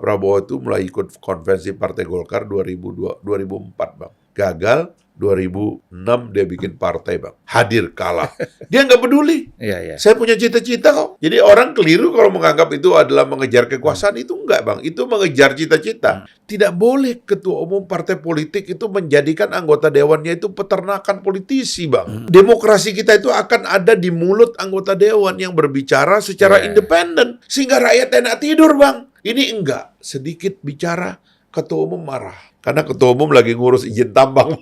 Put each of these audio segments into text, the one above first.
Pak Prabowo itu mulai ikut konvensi Partai Golkar 2004, Bang. Gagal, 2006 dia bikin partai, Bang. Hadir, kalah. Dia nggak peduli. Iya. Saya punya cita-cita kok. Jadi orang keliru kalau menganggap itu adalah mengejar kekuasaan. Itu enggak, Bang. Itu mengejar cita-cita. Tidak boleh ketua umum partai politik itu menjadikan anggota dewannya itu peternakan politisi, Bang. Demokrasi kita itu akan ada di mulut anggota dewan yang berbicara secara independen. Sehingga rakyat enak tidur, Bang. Ini enggak. Sedikit bicara, ketua umum marah. Karena ketua umum lagi ngurus izin tambang.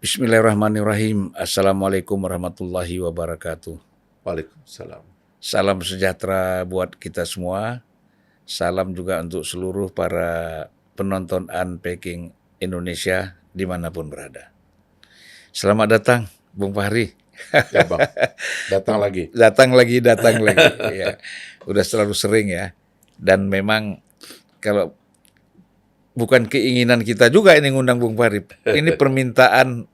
Bismillahirrahmanirrahim. Assalamualaikum warahmatullahi wabarakatuh. Waalaikumsalam. Salam sejahtera buat kita semua. Salam juga untuk seluruh para penonton Unpacking Indonesia dimanapun berada. Selamat datang, Bung Fahri. Ya, Bang. Datang lagi. Datang lagi. Ya. Udah selalu sering ya. Dan memang kalau bukan keinginan kita juga ini ngundang Bung Fahri. Ini permintaan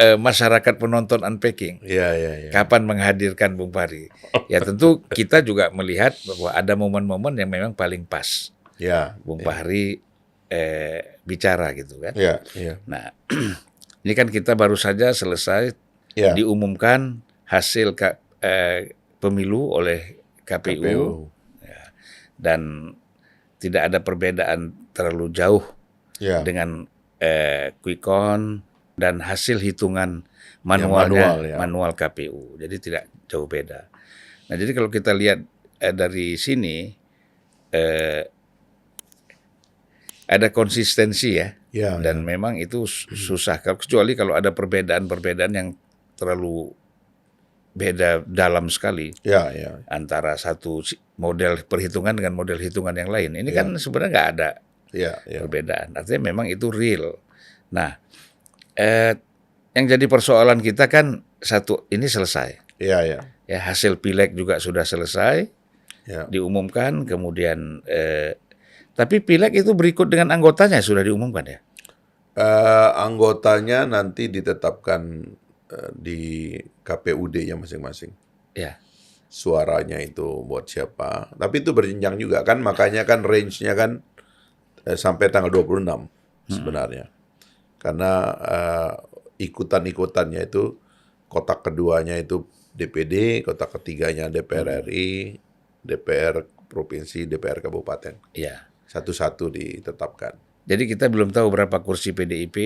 masyarakat penonton Unpacking. Iya. Kapan menghadirkan Bung Fahri? Ya tentu kita juga melihat bahwa ada momen-momen yang memang paling pas. Ya. Bung Fahri bicara gitu kan. Iya. Nah, ini kan kita baru saja selesai diumumkan hasil pemilu oleh KPU. Ya, dan tidak ada perbedaan terlalu jauh dengan quick count dan hasil hitungan manual KPU. Jadi tidak jauh beda. Nah, jadi kalau kita lihat dari sini ada konsistensi ya. Dan memang itu susah, kecuali kalau ada perbedaan-perbedaan yang terlalu beda dalam sekali antara satu model perhitungan dengan model hitungan yang lain. Ini kan sebenarnya nggak ada perbedaan. Artinya memang itu real. Nah, yang jadi persoalan kita kan satu, ini selesai. Ya, hasil pileg juga sudah selesai, diumumkan. Kemudian, tapi pileg itu berikut dengan anggotanya sudah diumumkan ya? Anggotanya nanti ditetapkan di KPUD-nya masing-masing. Ya. Suaranya itu buat siapa. Tapi itu berjenjang juga kan, makanya kan range-nya kan sampai tanggal 26 sebenarnya. Karena ikutan-ikutannya itu kotak keduanya itu DPD, kotak ketiganya DPR RI, DPR provinsi, DPR kabupaten. Iya. Satu-satu ditetapkan. Jadi kita belum tahu berapa kursi PDIP.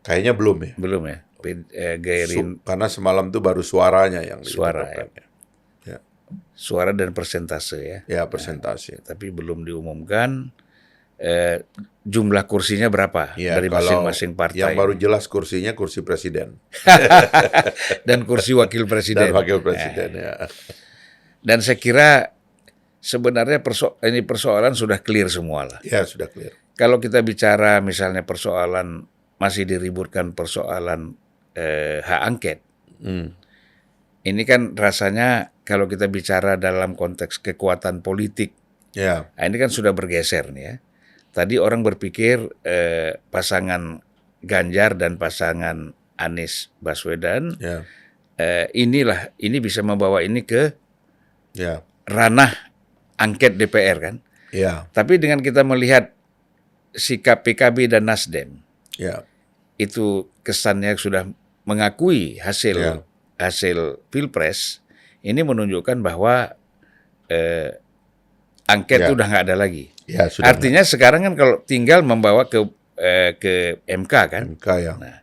Kayaknya belum ya. Belum ya. Karena semalam itu baru suaranya yang ditetapkan. Ya. Suara dan persentase ya. Ya, persentase. Tapi belum diumumkan jumlah kursinya berapa dari masing-masing partai. Yang baru jelas kursinya kursi presiden. Dan kursi wakil presiden. Dan wakil presiden ya. Dan saya kira sebenarnya ini persoalan sudah clear semua lah. Ya, sudah clear. Kalau kita bicara misalnya persoalan masih diributkan persoalan hak angket. Ini kan rasanya kalau kita bicara dalam konteks kekuatan politik, nah ini kan sudah bergeser nih ya. Tadi orang berpikir pasangan Ganjar dan pasangan Anies Baswedan ini bisa membawa ini ke ranah angket DPR kan. Tapi dengan kita melihat sikap PKB dan Nasdem, itu kesannya sudah mengakui hasil Pilpres, ini menunjukkan bahwa angket itu udah nggak ada lagi. Artinya sekarang kan kalau tinggal membawa ke MK kan. Nah,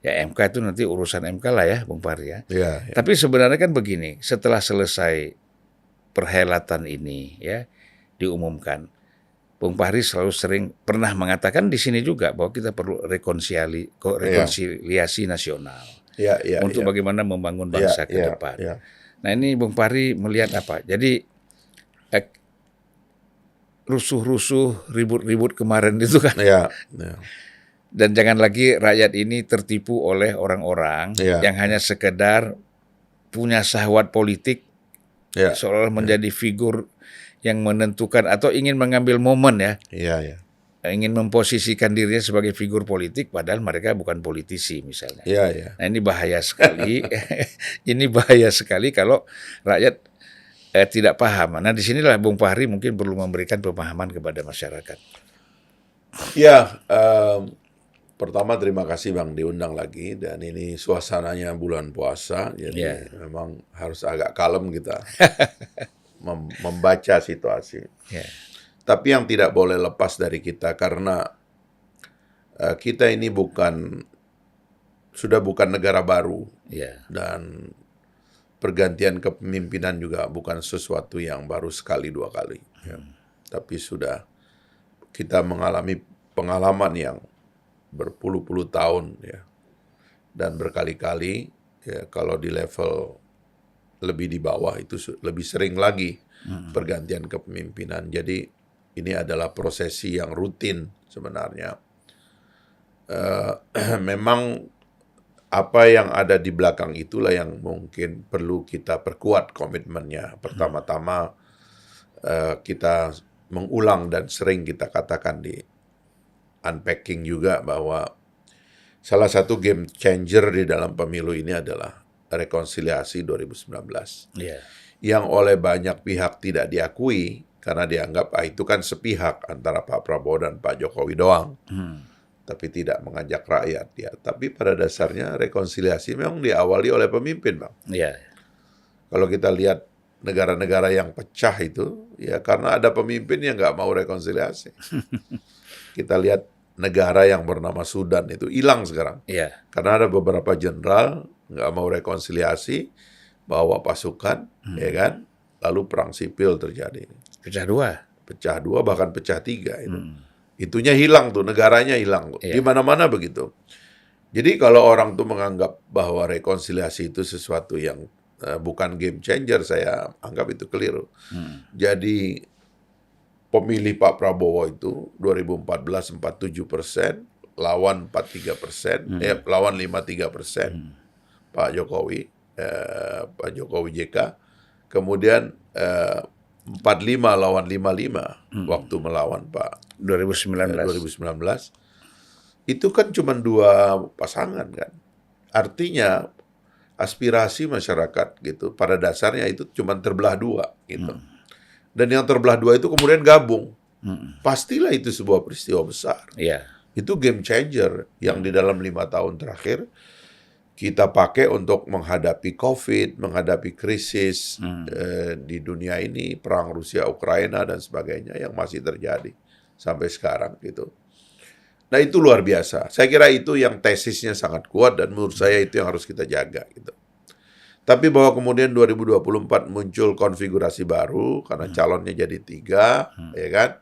ya MK itu nanti urusan MK lah ya, Bung Fahri ya. Tapi sebenarnya kan begini, setelah selesai perhelatan ini ya diumumkan, Bung Fahri selalu pernah mengatakan di sini juga bahwa kita perlu rekonsiliasi nasional. untuk bagaimana membangun bangsa ke depan. Ya. Nah ini Bung Fahri melihat apa? Jadi rusuh-rusuh, ribut-ribut kemarin itu kan. Ya. Dan jangan lagi rakyat ini tertipu oleh orang-orang yang hanya sekedar punya syahwat politik, seolah menjadi figur yang menentukan atau ingin mengambil momen Iya. ingin memposisikan dirinya sebagai figur politik padahal mereka bukan politisi misalnya. Iya. Nah ini bahaya sekali. Ini bahaya sekali kalau rakyat tidak paham. Nah disinilah Bung Fahri mungkin perlu memberikan pemahaman kepada masyarakat. Ya, pertama terima kasih Bang diundang lagi, dan ini suasananya bulan puasa, jadi memang harus agak kalem kita membaca situasi. Tapi yang tidak boleh lepas dari kita, karena kita ini sudah bukan negara baru, dan pergantian kepemimpinan juga bukan sesuatu yang baru sekali dua kali. Tapi sudah kita mengalami pengalaman yang berpuluh-puluh tahun dan berkali-kali kalau di level lebih di bawah itu lebih sering lagi pergantian kepemimpinan. Jadi ini adalah prosesi yang rutin sebenarnya. Memang apa yang ada di belakang itulah yang mungkin perlu kita perkuat komitmennya. Pertama-tama kita mengulang dan sering kita katakan di unpacking juga bahwa salah satu game changer di dalam pemilu ini adalah rekonsiliasi 2019. Yang oleh banyak pihak tidak diakui karena dianggap itu kan sepihak antara Pak Prabowo dan Pak Jokowi doang. Tapi tidak mengajak rakyat Tapi pada dasarnya rekonsiliasi memang diawali oleh pemimpin, Bang. Kalau kita lihat negara-negara yang pecah itu karena ada pemimpin yang nggak mau rekonsiliasi. Kita lihat negara yang bernama Sudan itu hilang sekarang. Karena ada beberapa jenderal nggak mau rekonsiliasi, bawa pasukan, kan? Lalu perang sipil terjadi. Pecah dua, bahkan pecah tiga itu. Itunya hilang tuh, negaranya hilang. Di mana-mana begitu. Jadi kalau orang tuh menganggap bahwa rekonsiliasi itu sesuatu yang bukan game changer, saya anggap itu keliru. Jadi pemilih Pak Prabowo itu 2014 47%, lawan 43%, lawan 53%. Pak Jokowi JK, kemudian 45 lawan 55 waktu melawan Pak 2019. Itu kan cuma dua pasangan kan. Artinya aspirasi masyarakat gitu pada dasarnya itu cuma terbelah dua gitu. Dan yang terbelah dua itu kemudian gabung. Pastilah itu sebuah peristiwa besar. Itu game changer yang di dalam 5 tahun terakhir kita pakai untuk menghadapi COVID, menghadapi krisis di dunia ini, perang Rusia-Ukraina dan sebagainya yang masih terjadi sampai sekarang gitu. Nah itu luar biasa. Saya kira itu yang tesisnya sangat kuat dan menurut saya itu yang harus kita jaga gitu. Tapi bahwa kemudian 2024 muncul konfigurasi baru karena calonnya jadi 3, ya kan?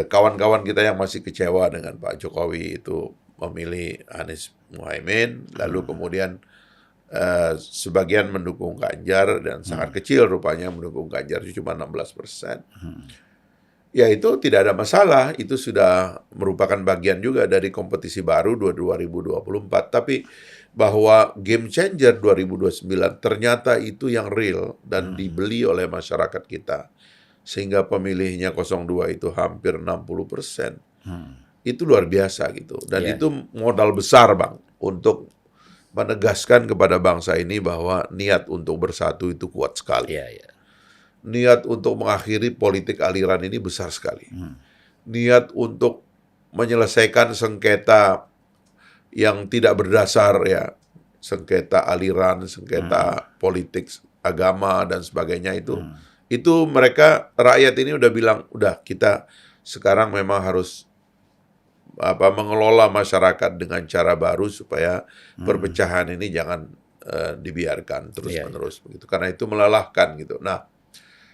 Kawan-kawan kita yang masih kecewa dengan Pak Jokowi itu memilih Anies Muhaimin, lalu kemudian sebagian mendukung Ganjar dan sangat kecil rupanya mendukung Ganjar, cuma 16%. Ya itu tidak ada masalah, itu sudah merupakan bagian juga dari kompetisi baru 2024. Tapi bahwa game changer 2029 ternyata itu yang real dan dibeli oleh masyarakat kita. Sehingga pemilihnya 02 itu hampir 60%. Itu luar biasa gitu. Dan itu modal besar, Bang, untuk menegaskan kepada bangsa ini bahwa niat untuk bersatu itu kuat sekali. Niat untuk mengakhiri politik aliran ini besar sekali. Niat untuk menyelesaikan sengketa yang tidak berdasar sengketa aliran, sengketa politik, agama dan sebagainya itu mereka rakyat ini udah bilang, udah kita sekarang memang harus mengelola masyarakat dengan cara baru supaya perpecahan ini jangan dibiarkan terus-menerus begitu. Karena itu melelahkan gitu. Nah,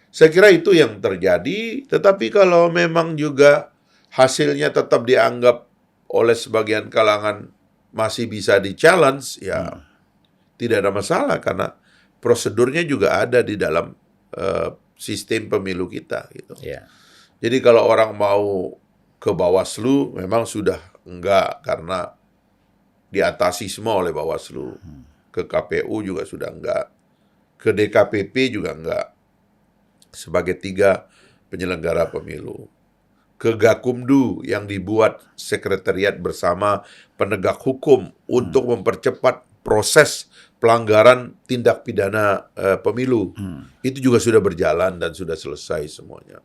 saya kira itu yang terjadi, tetapi kalau memang juga hasilnya tetap dianggap oleh sebagian kalangan masih bisa di-challenge, ya tidak ada masalah karena prosedurnya juga ada di dalam sistem pemilu kita gitu. Ya. Jadi kalau orang mau ke Bawaslu memang sudah enggak karena diatasi semua oleh Bawaslu. Ke KPU juga sudah enggak. Ke DKPP juga enggak. Sebagai 3 penyelenggara pemilu. Ke Gakumdu yang dibuat sekretariat bersama penegak hukum untuk mempercepat proses pelanggaran tindak pidana pemilu. Itu juga sudah berjalan dan sudah selesai semuanya.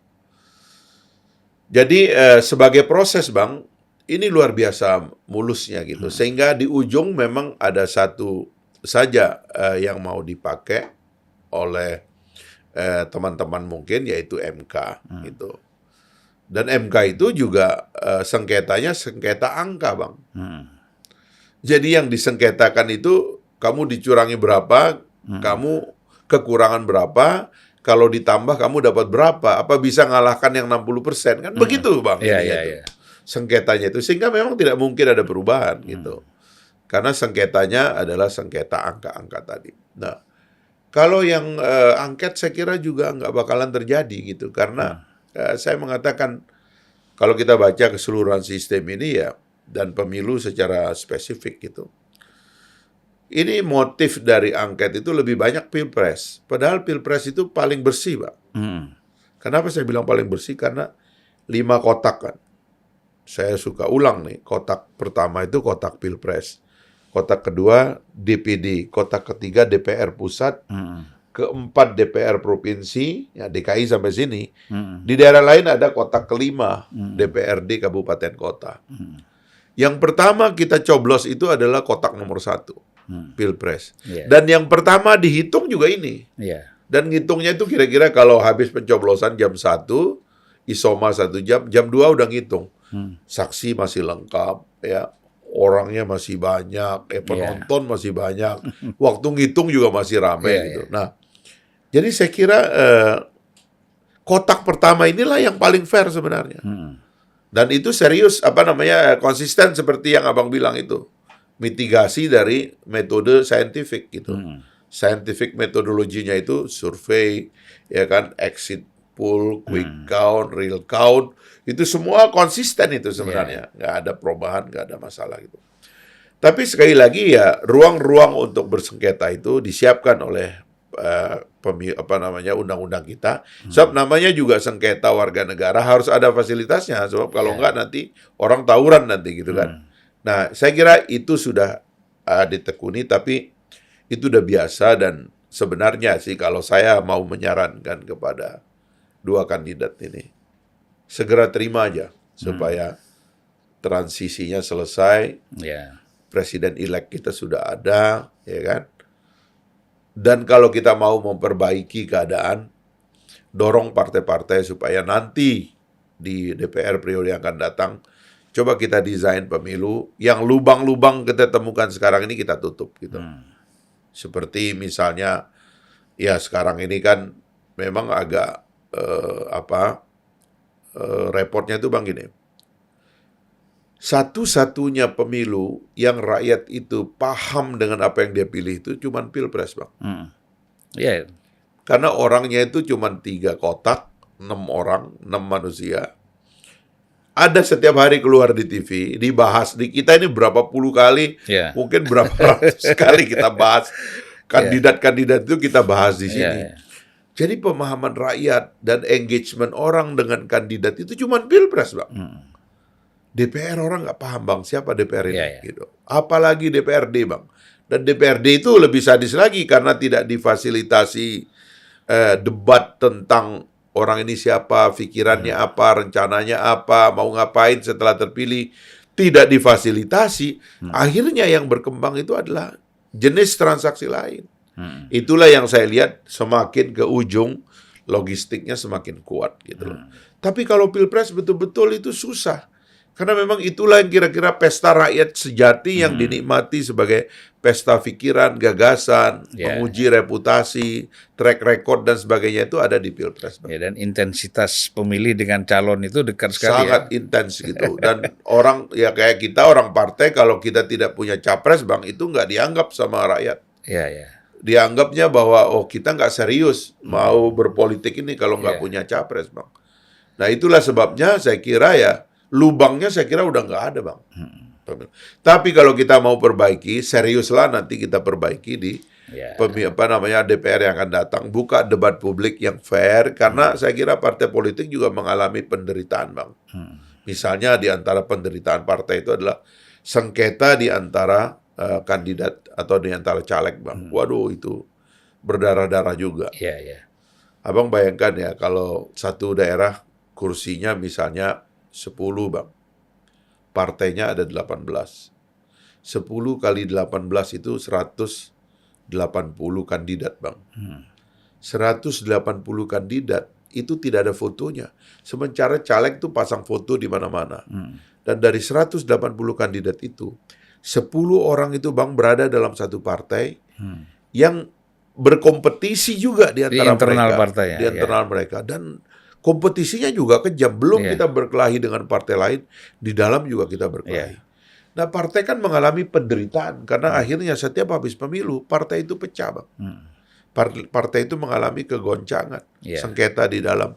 Jadi sebagai proses, Bang, ini luar biasa mulusnya gitu. Sehingga di ujung memang ada satu saja yang mau dipakai oleh teman-teman mungkin, yaitu MK gitu. Dan MK itu juga sengketanya sengketa angka, Bang. Jadi yang disengketakan itu kamu dicurangi berapa, kamu kekurangan berapa, kalau ditambah kamu dapat berapa, apa bisa ngalahkan yang 60%, kan begitu, Bang. Iya, ininya iya, itu. iya. Sengketanya itu, sehingga memang tidak mungkin ada perubahan gitu. Karena sengketanya adalah sengketa angka-angka tadi. Nah, kalau yang angket saya kira juga nggak bakalan terjadi gitu, karena saya mengatakan kalau kita baca keseluruhan sistem ini ya, dan pemilu secara spesifik gitu, ini motif dari angket itu lebih banyak pilpres. Padahal pilpres itu paling bersih, Pak. Kenapa saya bilang paling bersih? Karena 5 kotak kan. Saya suka ulang nih, kotak pertama itu kotak pilpres. Kotak kedua DPD, kotak ketiga DPR pusat, keempat DPR provinsi, ya DKI sampai sini. Di daerah lain ada kotak kelima, DPRD kabupaten kota. Yang pertama kita coblos itu adalah kotak nomor 1, pilpres. Dan yang pertama dihitung juga ini. Dan ngitungnya itu kira-kira kalau habis pencoblosan jam 1, isoma 1 jam, jam 2 udah ngitung. Saksi masih lengkap, ya. Orangnya masih banyak, penonton masih banyak, waktu ngitung juga masih ramai gitu. Nah, jadi saya kira kotak pertama inilah yang paling fair sebenarnya. Dan itu serius, konsisten seperti yang Abang bilang itu. Mitigasi dari metode saintifik gitu. Scientific metodologinya itu survei, ya kan, exit poll, quick count, real count, itu semua konsisten itu sebenarnya. Nggak ada perubahan, nggak ada masalah gitu. Tapi sekali lagi ya, ruang-ruang untuk bersengketa itu disiapkan oleh undang-undang kita. Sebab namanya juga sengketa warga negara, harus ada fasilitasnya. Sebab kalau nggak nanti orang tawuran nanti gitu kan. Nah, saya kira itu sudah ditekuni, tapi itu udah biasa. Dan sebenarnya sih kalau saya mau menyarankan kepada 2 kandidat ini, segera terima aja supaya transisinya selesai. Presiden-elek kita sudah ada, ya kan? Dan kalau kita mau memperbaiki keadaan, dorong partai-partai supaya nanti di DPR periode yang akan datang, coba kita desain pemilu yang lubang-lubang kita temukan sekarang ini kita tutup gitu. Seperti misalnya, ya sekarang ini kan memang agak repotnya itu Bang gini. Satu-satunya pemilu yang rakyat itu paham dengan apa yang dia pilih itu cuman pilpres, Bang. Karena orangnya itu cuman 3 kotak, 6 orang, 6 manusia. Ada setiap hari keluar di TV, dibahas di kita ini berapa puluh kali, mungkin berapa ratus kali kita bahas kandidat-kandidat itu kita bahas di sini. Jadi pemahaman rakyat dan engagement orang dengan kandidat itu cuma pilpres, Bang. DPR orang nggak paham, Bang, siapa DPR ini. Gitu. Apalagi DPRD, Bang. Dan DPRD itu lebih sadis lagi karena tidak difasilitasi debat tentang orang ini siapa, pikirannya apa, rencananya apa, mau ngapain setelah terpilih. Tidak difasilitasi. Akhirnya yang berkembang itu adalah jenis transaksi lain. Itulah yang saya lihat semakin ke ujung logistiknya semakin kuat gitu loh. Tapi kalau pilpres betul-betul itu susah. Karena memang itulah yang kira-kira pesta rakyat sejati yang dinikmati sebagai pesta pikiran, gagasan, menguji reputasi, track record dan sebagainya itu ada di Pilpres. Ya, dan intensitas pemilih dengan calon itu dekat sekali Sangat intens gitu. Dan orang ya kayak kita orang partai kalau kita tidak punya capres Bang itu nggak dianggap sama rakyat. ya. Ya. Dianggapnya bahwa kita nggak serius mau berpolitik ini kalau nggak punya capres Bang. Nah itulah sebabnya saya kira ya lubangnya saya kira udah nggak ada Bang. Tapi kalau kita mau perbaiki, seriuslah nanti kita perbaiki di DPR yang akan datang. Buka debat publik yang fair, karena saya kira partai politik juga mengalami penderitaan Bang. Misalnya di antara penderitaan partai itu adalah sengketa di antara kandidat atau di antara caleg Bang. Waduh itu berdarah-darah juga. Abang bayangkan ya kalau satu daerah kursinya misalnya 10 Bang. Partainya ada 18. 10 kali 18 itu 180 kandidat, Bang. 180 kandidat itu tidak ada fotonya. Sementara caleg itu pasang foto di mana-mana. Dan dari 180 kandidat itu, 10 orang itu Bang berada dalam satu partai yang berkompetisi juga di antara internal mereka. Partainya, di internal mereka. Dan kompetisinya juga kejam. Belum kita berkelahi dengan partai lain, di dalam juga kita berkelahi. Nah, partai kan mengalami penderitaan karena akhirnya setiap habis pemilu, partai itu pecah, Bang. Partai itu mengalami kegoncangan, sengketa di dalam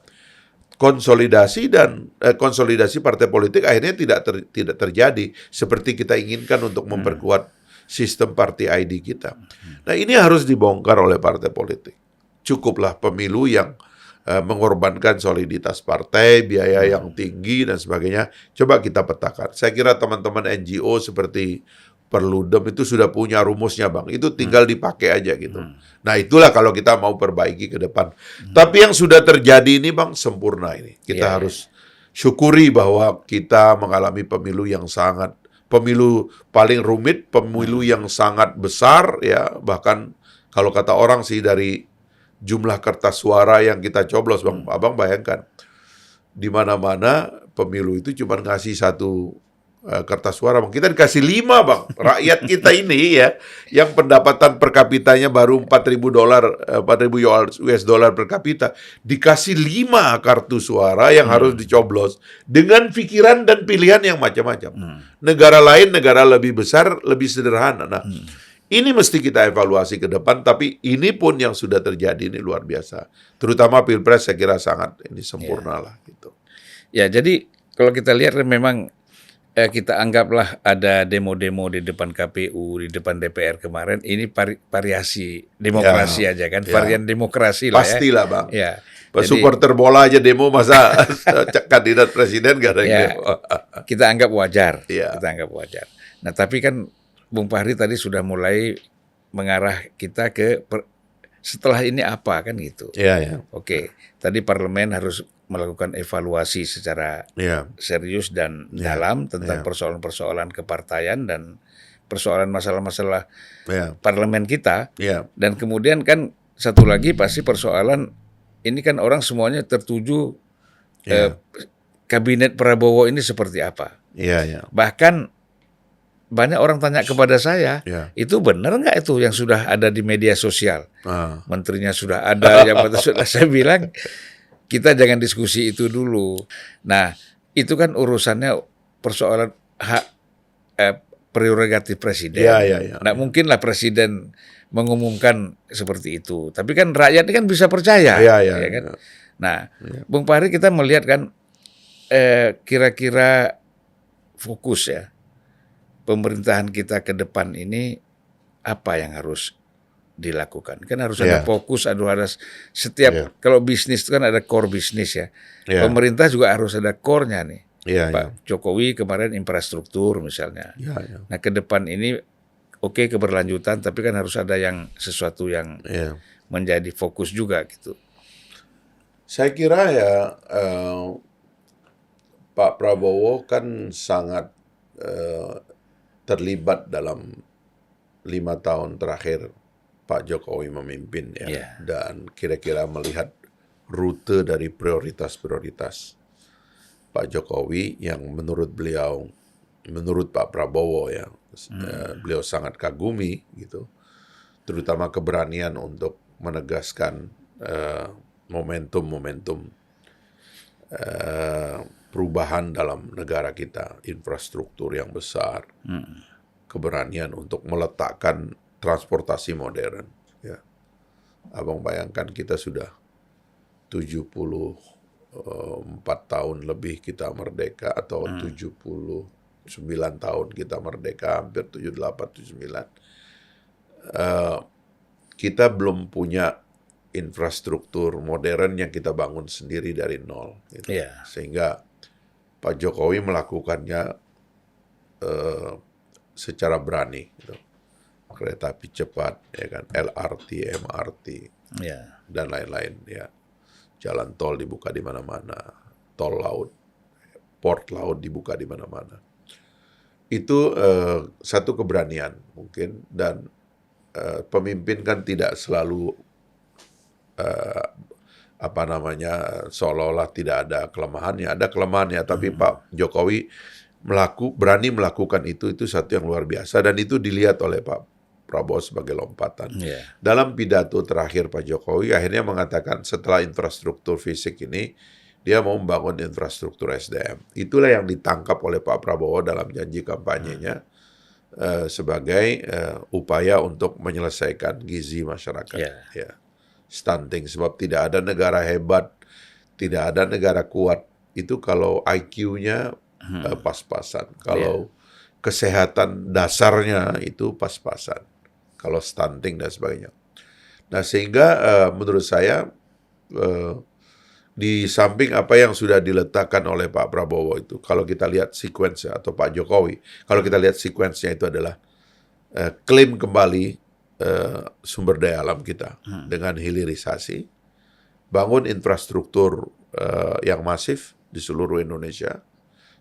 konsolidasi dan konsolidasi partai politik akhirnya tidak terjadi seperti kita inginkan untuk memperkuat sistem party ID kita. Nah, ini harus dibongkar oleh partai politik. Cukuplah pemilu yang mengorbankan soliditas partai, biaya yang tinggi dan sebagainya. Coba kita petakan. Saya kira teman-teman NGO seperti Perludem itu sudah punya rumusnya Bang. Itu tinggal dipakai aja gitu. Nah itulah kalau kita mau perbaiki ke depan. Tapi yang sudah terjadi ini Bang sempurna ini. Kita harus syukuri bahwa kita mengalami pemilu yang sangat, pemilu paling rumit, pemilu yang sangat besar ya. Bahkan kalau kata orang sih dari jumlah kertas suara yang kita coblos, Bang. Abang bayangkan, di mana-mana pemilu itu cuma ngasih satu kertas suara, Bang. Kita dikasih 5, Bang. Rakyat kita ini ya, yang pendapatan per kapitanya baru $4.000 US dollar per kapita, dikasih 5 kartu suara yang harus dicoblos dengan pikiran dan pilihan yang macam-macam. Negara lain, negara lebih besar, lebih sederhana. Nah, ini mesti kita evaluasi ke depan, tapi ini pun yang sudah terjadi ini luar biasa. Terutama Pilpres saya kira sangat ini sempurna lah gitu. Ya, jadi kalau kita lihat memang kita anggaplah ada demo-demo di depan KPU, di depan DPR kemarin, ini variasi demokrasi aja kan, varian demokrasi lah. Pastilah Bang. Ya. Supporter bola aja demo, masa kandidat presiden gak ada yang demo. Kita anggap wajar. Ya. Kita anggap wajar. Nah, tapi kan Bung Fahri tadi sudah mulai mengarah kita ke setelah ini apa kan gitu. Oke, tadi parlemen harus melakukan evaluasi secara serius dan dalam tentang persoalan-persoalan kepartaian dan persoalan masalah-masalah parlemen kita. Dan kemudian kan satu lagi pasti persoalan ini kan orang semuanya tertuju kabinet Prabowo ini seperti apa. Bahkan banyak orang tanya kepada saya, itu benar nggak itu yang sudah ada di media sosial? Menterinya sudah ada, yang sudah. Saya bilang, kita jangan diskusi itu dulu. Nah, itu kan urusannya persoalan hak prerogatif presiden. Nggak mungkinlah presiden mengumumkan seperti itu. Tapi kan rakyat kan bisa percaya. Ya kan? Nah, Bung Fahri kita melihat kan kira-kira fokus ya. Pemerintahan kita ke depan ini apa yang harus dilakukan? Kan harus ada fokus, ada setiap kalau bisnis itu kan ada core bisnis ya. Pemerintah juga harus ada core-nya nih. Pak Jokowi kemarin infrastruktur misalnya. Nah, ke depan ini oke keberlanjutan, tapi kan harus ada yang sesuatu yang menjadi fokus juga gitu. Saya kira ya Pak Prabowo kan sangat terlibat dalam 5 tahun terakhir Pak Jokowi memimpin dan kira-kira melihat rute dari prioritas-prioritas. Pak Jokowi yang menurut Pak Prabowo ya, beliau sangat kagumi gitu, terutama keberanian untuk menegaskan momentum-momentum perubahan dalam negara kita, infrastruktur yang besar, keberanian untuk meletakkan transportasi modern. Ya. Abang bayangkan kita sudah 74 tahun lebih kita merdeka, atau 79 tahun kita merdeka, hampir 78, 79. Kita belum punya infrastruktur modern yang kita bangun sendiri dari nol. Gitu. Yeah. Sehingga Pak Jokowi melakukannya secara berani. Gitu. Kereta api cepat, ya kan, LRT, MRT, dan lain-lain. Ya. Jalan tol dibuka di mana-mana, tol laut, port laut dibuka di mana-mana. Itu satu keberanian mungkin, dan pemimpin kan tidak selalu seolah-olah tidak ada kelemahannya. Ada kelemahannya, tapi Pak Jokowi berani melakukan itu satu yang luar biasa, dan itu dilihat oleh Pak Prabowo sebagai lompatan. Dalam pidato terakhir Pak Jokowi akhirnya mengatakan setelah infrastruktur fisik ini, dia mau membangun infrastruktur SDM. Itulah yang ditangkap oleh Pak Prabowo dalam janji kampanyenya sebagai upaya untuk menyelesaikan gizi masyarakat. Ya. Stunting, sebab tidak ada negara hebat, tidak ada negara kuat itu kalau IQ-nya pas-pasan, kalau kesehatan dasarnya itu pas-pasan, kalau stunting dan sebagainya. Nah, sehingga menurut saya di samping apa yang sudah diletakkan oleh Pak Prabowo itu, kalau kita lihat sekuensnya, atau Pak Jokowi, kalau kita lihat sekuensnya itu adalah klaim kembali sumber daya alam kita dengan hilirisasi, bangun infrastruktur yang masif di seluruh Indonesia,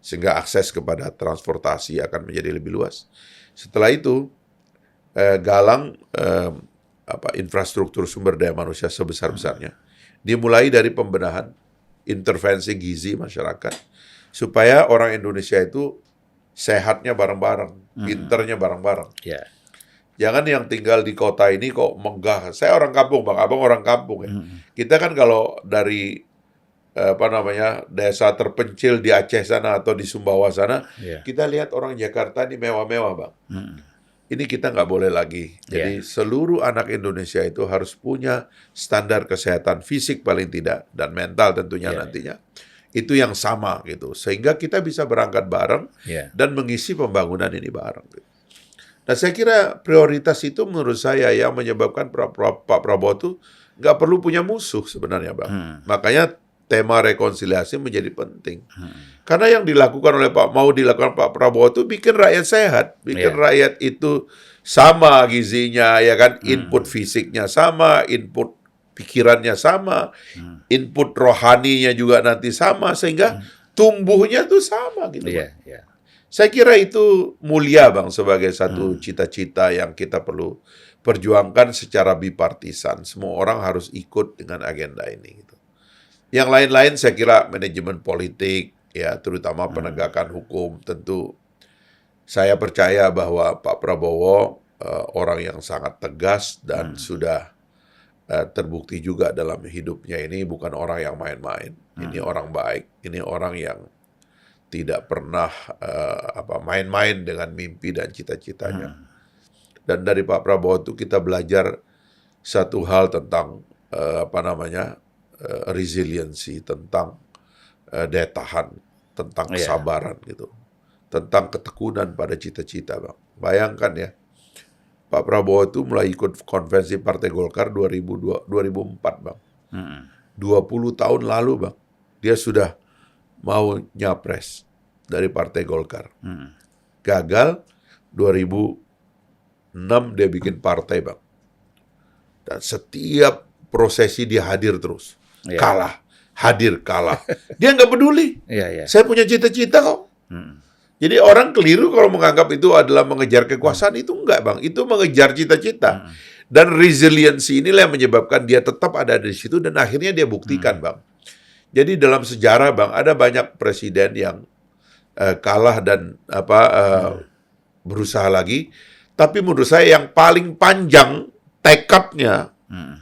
sehingga akses kepada transportasi akan menjadi lebih luas. Setelah itu, galang infrastruktur sumber daya manusia sebesar-besarnya, dimulai dari pembenahan intervensi gizi masyarakat, supaya orang Indonesia itu sehatnya bareng-bareng, pinternya bareng-bareng. Jangan yang tinggal di kota ini kok megah. Saya orang kampung, Bang. Abang orang kampung ya. Kita kan kalau dari desa terpencil di Aceh sana atau di Sumbawa sana, kita lihat orang Jakarta ini mewah-mewah, Bang. Ini kita nggak boleh lagi. Jadi seluruh anak Indonesia itu harus punya standar kesehatan fisik paling tidak, dan mental tentunya nantinya. Itu yang sama gitu. Sehingga kita bisa berangkat bareng dan mengisi pembangunan ini bareng. Gitu. Nah, saya kira prioritas itu menurut saya yang menyebabkan Pak Prabowo itu nggak perlu punya musuh sebenarnya, Bang. Makanya tema rekonsiliasi menjadi penting. Karena yang dilakukan oleh mau dilakukan Pak Prabowo itu bikin rakyat sehat, bikin rakyat itu sama gizinya, ya kan, input fisiknya sama, input pikirannya sama, input rohaninya juga nanti sama, sehingga tumbuhnya tuh sama gitu. Saya kira itu mulia, Bang, sebagai satu cita-cita yang kita perlu perjuangkan secara bipartisan. Semua orang harus ikut dengan agenda ini gitu. Yang lain-lain saya kira manajemen politik, ya, terutama penegakan hukum. Tentu saya percaya bahwa Pak Prabowo orang yang sangat tegas dan sudah terbukti juga dalam hidupnya ini bukan orang yang main-main. Ini orang baik, ini orang yang tidak pernah main-main dengan mimpi dan cita-citanya. Dan dari Pak Prabowo itu kita belajar satu hal tentang resiliensi, tentang daya tahan, tentang kesabaran gitu, tentang ketekunan pada cita-cita, Bang. Bayangkan ya, Pak Prabowo itu mulai ikut konvensi Partai Golkar 2004, Bang. 20 tahun lalu, Bang, dia sudah mau nyapres dari Partai Golkar. Gagal, 2006 dia bikin partai, Bang. Dan setiap prosesi dia hadir terus. Kalah, hadir, kalah. Dia nggak peduli. Saya punya cita-cita kok. Jadi orang keliru kalau menganggap itu adalah mengejar kekuasaan. Itu enggak, Bang. Itu mengejar cita-cita. Dan resiliensi inilah yang menyebabkan dia tetap ada di situ dan akhirnya dia buktikan, Bang. Jadi dalam sejarah Bang, ada banyak presiden yang kalah dan berusaha lagi. Tapi menurut saya yang paling panjang tekadnya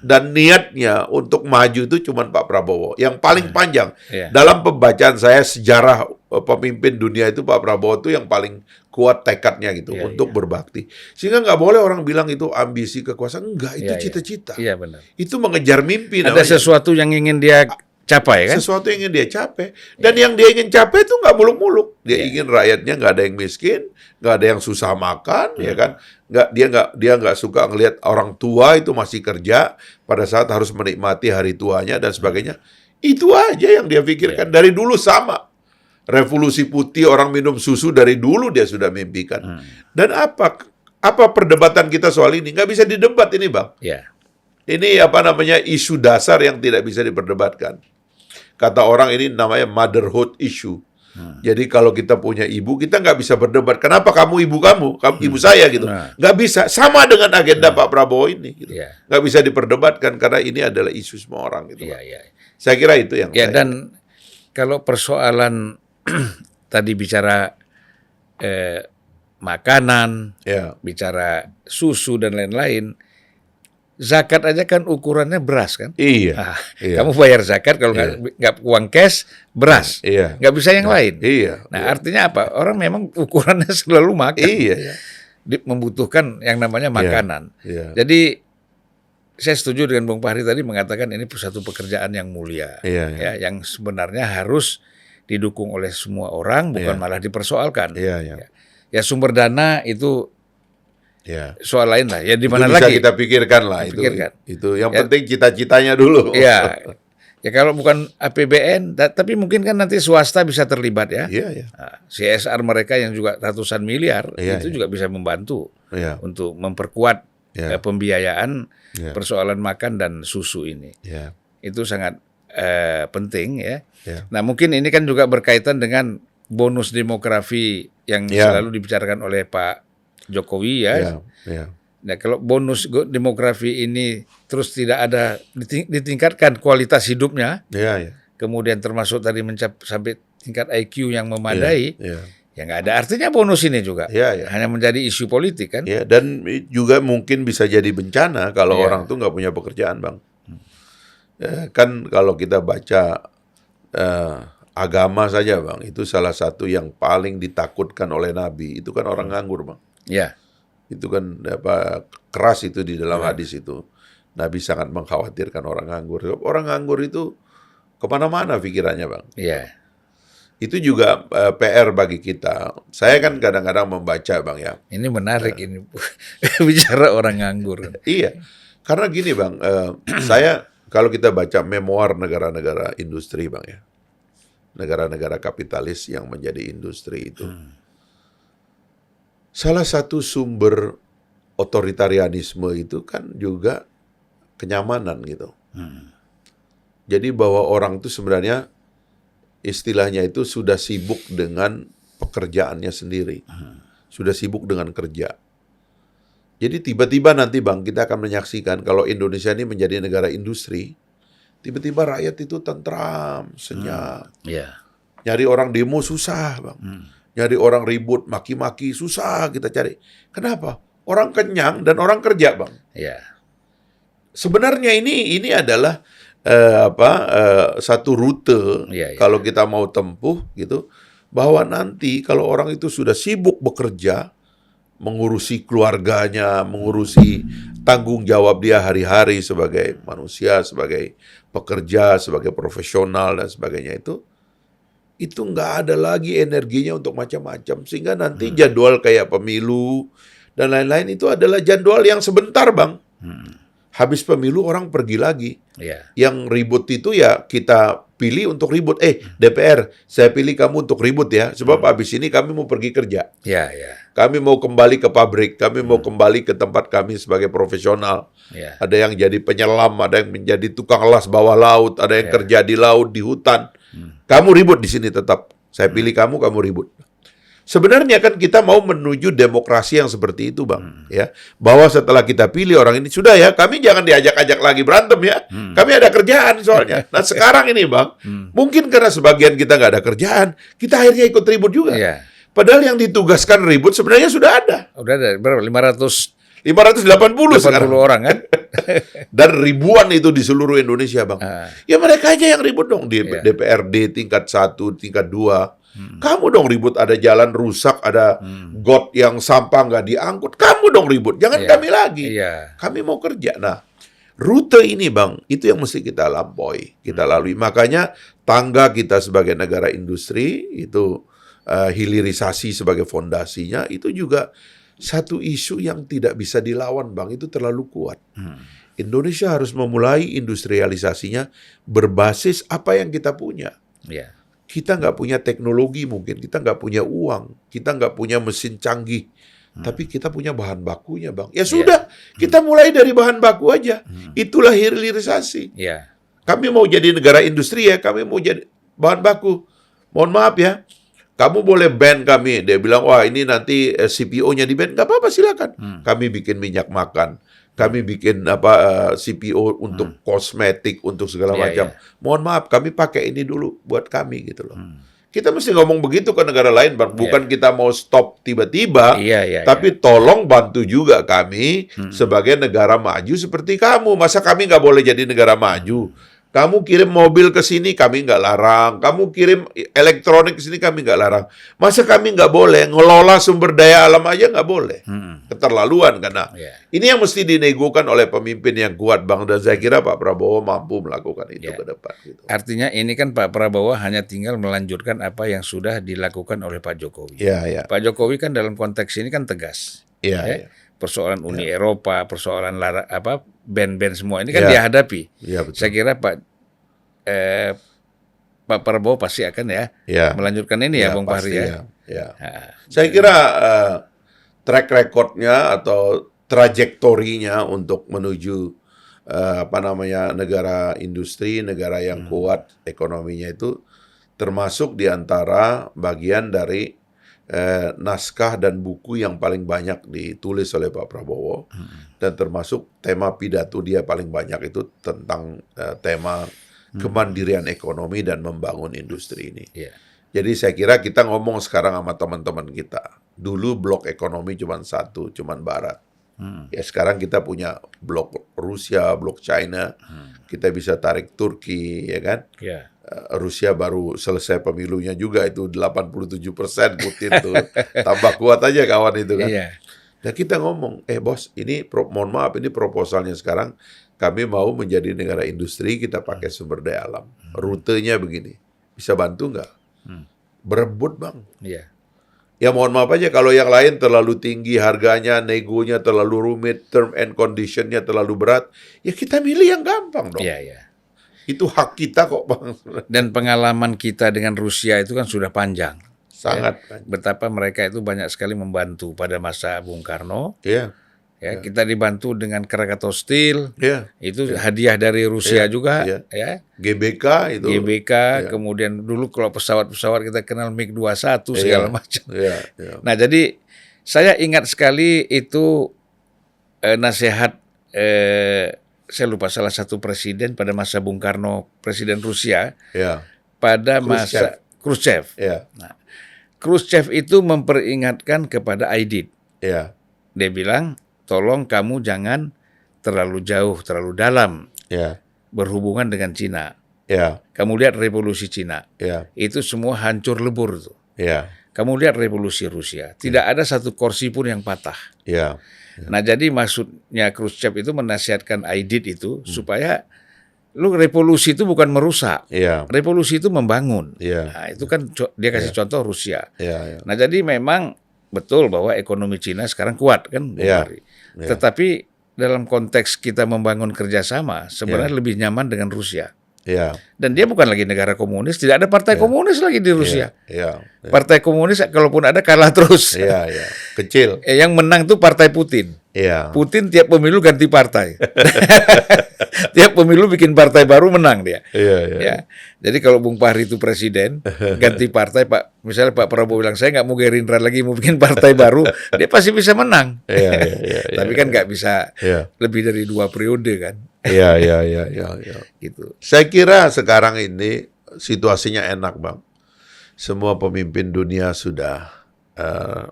dan niatnya untuk maju itu cuma Pak Prabowo. Yang paling panjang. Dalam pembacaan saya sejarah pemimpin dunia itu Pak Prabowo itu yang paling kuat tekadnya gitu untuk berbakti. Sehingga nggak boleh orang bilang itu ambisi kekuasaan. Enggak, itu cita-cita. Iya benar. Itu mengejar mimpi. Ada sesuatu yang ingin dia capai kan? Sesuatu yang ingin dia capai. Dan yang dia ingin capai itu nggak muluk-muluk. Dia ingin rakyatnya nggak ada yang miskin, nggak ada yang susah makan, ya kan? Dia nggak suka ngelihat orang tua itu masih kerja pada saat harus menikmati hari tuanya dan sebagainya. Itu aja yang dia pikirkan dari dulu sama. Revolusi putih, orang minum susu dari dulu dia sudah mimpikan. Dan apa perdebatan kita soal ini? Nggak bisa didebat ini, Bang. Ini isu dasar yang tidak bisa diperdebatkan. Kata orang ini namanya motherhood issue. Jadi kalau kita punya ibu, kita nggak bisa berdebat. Kenapa kamu ibu ibu saya gitu. Nggak bisa. Sama dengan agenda Pak Prabowo ini. Gitu. Nggak bisa diperdebatkan karena ini adalah isu semua orang. Gitu, saya kira itu yang dan kalau persoalan tadi bicara makanan, bicara susu dan lain-lain, zakat aja kan ukurannya beras kan? Iya. Kamu bayar zakat kalau nggak uang cash, beras. Nggak bisa yang lain. Nah, artinya apa? Orang memang ukurannya selalu makan. Membutuhkan yang namanya makanan. Jadi saya setuju dengan Bung Fahri tadi mengatakan ini satu pekerjaan yang mulia. Ya, yang sebenarnya harus didukung oleh semua orang, bukan malah dipersoalkan. Ya, sumber dana itu soal lain lah. Ya di mana lagi? Bisa kita pikirkan lah itu. Yang penting cita-citanya dulu. Ya kalau bukan APBN, tapi mungkin kan nanti swasta bisa terlibat ya. Nah, CSR mereka yang juga ratusan miliar itu juga bisa membantu untuk memperkuat pembiayaan persoalan makan dan susu ini. Itu sangat penting ya. Nah mungkin ini kan juga berkaitan dengan bonus demografi yang selalu dibicarakan oleh Pak Jokowi Nah kalau bonus demografi ini terus tidak ada ditingkatkan kualitas hidupnya, kemudian termasuk tadi sampai tingkat IQ yang memadai, ya nggak ada artinya bonus ini juga, hanya menjadi isu politik kan. Dan juga mungkin bisa jadi bencana kalau orang tuh nggak punya pekerjaan, Bang. Kan kalau kita baca agama saja, Bang, itu salah satu yang paling ditakutkan oleh Nabi itu kan orang nganggur, Bang. Itu kan keras itu di dalam hadis itu. Nabi sangat mengkhawatirkan orang nganggur. Orang nganggur itu kemana-mana pikirannya, Bang. Itu juga PR bagi kita. Saya kan kadang-kadang membaca, Bang ya. Ini menarik ini bicara orang nganggur. Karena gini, Bang. Saya kalau kita baca memoir negara-negara industri, Bang ya. Negara-negara kapitalis yang menjadi industri itu. Salah satu sumber otoritarianisme itu kan juga kenyamanan gitu. Jadi bahwa orang itu sebenarnya istilahnya itu sudah sibuk dengan pekerjaannya sendiri. Sudah sibuk dengan kerja. Jadi tiba-tiba nanti, Bang, kita akan menyaksikan kalau Indonesia ini menjadi negara industri, tiba-tiba rakyat itu tentram, senyap. Nyari orang demo susah, Bang. Nyari orang ribut, maki-maki, susah kita cari. Kenapa? Orang kenyang dan orang kerja, Bang. Sebenarnya ini adalah satu rute kalau kita mau tempuh gitu, bahwa nanti kalau orang itu sudah sibuk bekerja, mengurusi keluarganya, mengurusi tanggung jawab dia hari-hari sebagai manusia, sebagai pekerja, sebagai profesional dan sebagainya itu nggak ada lagi energinya untuk macam-macam. Sehingga nanti jadwal kayak pemilu dan lain-lain itu adalah jadwal yang sebentar, Bang. Habis pemilu orang pergi lagi. Yang ribut itu ya kita pilih untuk ribut. DPR, saya pilih kamu untuk ribut ya. Sebab habis ini kami mau pergi kerja. Kami mau kembali ke pabrik. Kami mau kembali ke tempat kami sebagai profesional. Ada yang jadi penyelam, ada yang menjadi tukang las bawah laut, ada yang kerja di laut, di hutan. Kamu ribut di sini tetap. Saya pilih kamu ribut. Sebenarnya kan kita mau menuju demokrasi yang seperti itu, Bang. Ya, bahwa setelah kita pilih orang ini, sudah ya, kami jangan diajak-ajak lagi berantem ya. Kami ada kerjaan soalnya. Nah sekarang ini, Bang, mungkin karena sebagian kita nggak ada kerjaan, kita akhirnya ikut ribut juga. Iya. Padahal yang ditugaskan ribut sebenarnya sudah ada. Udah ada berapa? 580 580 sekarang. orang kan? Dan ribuan itu di seluruh Indonesia, Bang. Ya mereka aja yang ribut dong di Iya. DPRD tingkat 1, tingkat 2. Kamu dong ribut, ada jalan rusak, ada got yang sampah nggak diangkut. Kamu dong ribut, jangan Iya. kami lagi. Iya. Kami mau kerja. Nah, rute ini, Bang, itu yang mesti kita lampaui, kita lalui. Makanya tangga kita sebagai negara industri, itu hilirisasi sebagai fondasinya, itu juga satu isu yang tidak bisa dilawan, Bang. Itu terlalu kuat. Indonesia harus memulai industrialisasinya berbasis apa yang kita punya. Iya. Kita nggak punya teknologi mungkin, kita nggak punya uang, kita nggak punya mesin canggih, tapi kita punya bahan bakunya, Bang. Ya sudah, kita mulai dari bahan baku aja. Itulah hilirisasi. Iya. Kami mau jadi negara industri ya, kami mau jadi bahan baku. Mohon maaf ya, kamu boleh ban kami. Dia bilang, wah ini nanti CPO-nya di ban. Nggak apa-apa, silakan. Kami bikin minyak makan. Kami bikin CPO untuk kosmetik, untuk segala Iya, macam. iya. Mohon maaf, kami pakai ini dulu buat kami gitu loh. Kita mesti ngomong begitu ke negara lain, Bang. Bukan kita mau stop tiba-tiba, Iya, iya, tapi tolong bantu juga kami sebagai negara maju seperti kamu. Masa kami nggak boleh jadi negara maju? Kamu kirim mobil ke sini, kami nggak larang. Kamu kirim elektronik ke sini, kami nggak larang. Masa kami nggak boleh ngelola sumber daya alam aja nggak boleh? Keterlaluan karena Iya. ini yang mesti dinegokan oleh pemimpin yang kuat, Bang. Dan saya kira Pak Prabowo mampu melakukan itu Iya. ke depan. Gitu. Artinya ini kan Pak Prabowo hanya tinggal melanjutkan apa yang sudah dilakukan oleh Pak Jokowi. Iya, iya. Pak Jokowi kan dalam konteks ini kan tegas. Iya, Ya. iya. Persoalan Uni Eropa, persoalan band-band semua ini kan Iya. dihadapi. Iya, betul. Saya kira Pak Prabowo pasti akan Iya. melanjutkan ini ya, Iya, Bung Fahri pasti, ya. ya. Iya. Nah, Saya kira track recordnya atau trajektorinya untuk menuju negara industri, negara yang kuat ekonominya itu termasuk di antara bagian dari naskah dan buku yang paling banyak ditulis oleh Pak Prabowo dan termasuk tema pidato dia paling banyak itu tentang tema kemandirian ekonomi dan membangun industri ini. iya. Jadi saya kira kita ngomong sekarang sama teman-teman kita. Dulu blok ekonomi cuma satu, cuma Barat. Ya sekarang kita punya blok Rusia, blok China. Kita bisa tarik Turki, ya kan? Iya. Rusia baru selesai pemilunya juga itu 87% Putin tuh. Tambah kuat aja kawan itu kan. Iya. Nah kita ngomong, bos, ini mohon maaf ini proposalnya sekarang kami mau menjadi negara industri, kita pakai sumber daya alam. Rutenya begini, bisa bantu nggak? Berebut, Bang. Iya. Ya mohon maaf aja kalau yang lain terlalu tinggi harganya, negonya terlalu rumit, term and conditionnya terlalu berat, ya kita milih yang gampang dong. Iya, iya. Itu hak kita kok, Bang. Dan pengalaman kita dengan Rusia itu kan sudah panjang. Sangat. Betapa mereka itu banyak sekali membantu pada masa Bung Karno. Iya. Ya, kita dibantu dengan Krakatau Steel. Iya. Itu hadiah dari Rusia Iya, juga, iya. ya. GBK itu. GBK, kemudian dulu kalau pesawat-pesawat kita kenal MiG-21 segala macam. Iya, iya. Nah, jadi saya ingat sekali itu nasihat saya lupa salah satu presiden pada masa Bung Karno, presiden Rusia, Iya. pada masa Khrushchev. Iya. Khrushchev itu memperingatkan kepada Aidit. Iya. Dia bilang, tolong kamu jangan terlalu jauh, terlalu dalam Iya. berhubungan dengan Cina. Iya. Kamu lihat revolusi Cina. Iya. Itu semua hancur lebur tuh. Iya. Kamu lihat revolusi Rusia. Tidak ada satu kursi pun yang patah. Iya. Nah, jadi maksudnya Khrushchev itu menasihatkan Aidit itu supaya lu revolusi itu bukan merusak. Iya. Revolusi itu membangun. Iya. Nah, itu kan dia kasih contoh Rusia. Iya. Iya. Nah, jadi memang betul bahwa ekonomi Cina sekarang kuat kan, Bung Iya. Fahri. Tetapi dalam konteks kita membangun kerjasama, sebenarnya lebih nyaman dengan Rusia. Iya. Dan dia bukan lagi negara komunis, tidak ada partai komunis lagi di Rusia. Iya. Partai komunis kalaupun ada kalah terus. Iya. Iya. Kecil. Yang menang tuh Partai Putin. Iya. Putin tiap pemilu ganti partai. Tiap pemilu bikin partai baru, menang dia. Iya, iya. Ya. Jadi kalau Bung Fahri itu presiden, ganti partai, misalnya Pak Prabowo bilang, saya nggak mau Gerindra lagi, mau bikin partai baru, dia pasti bisa menang. Iya, iya, iya, Tapi iya, kan iya. nggak bisa Iya. lebih dari 2 periode kan. Iya, iya, iya, iya, iya. Gitu. Saya kira sekarang ini situasinya enak, Bang. Semua pemimpin dunia sudah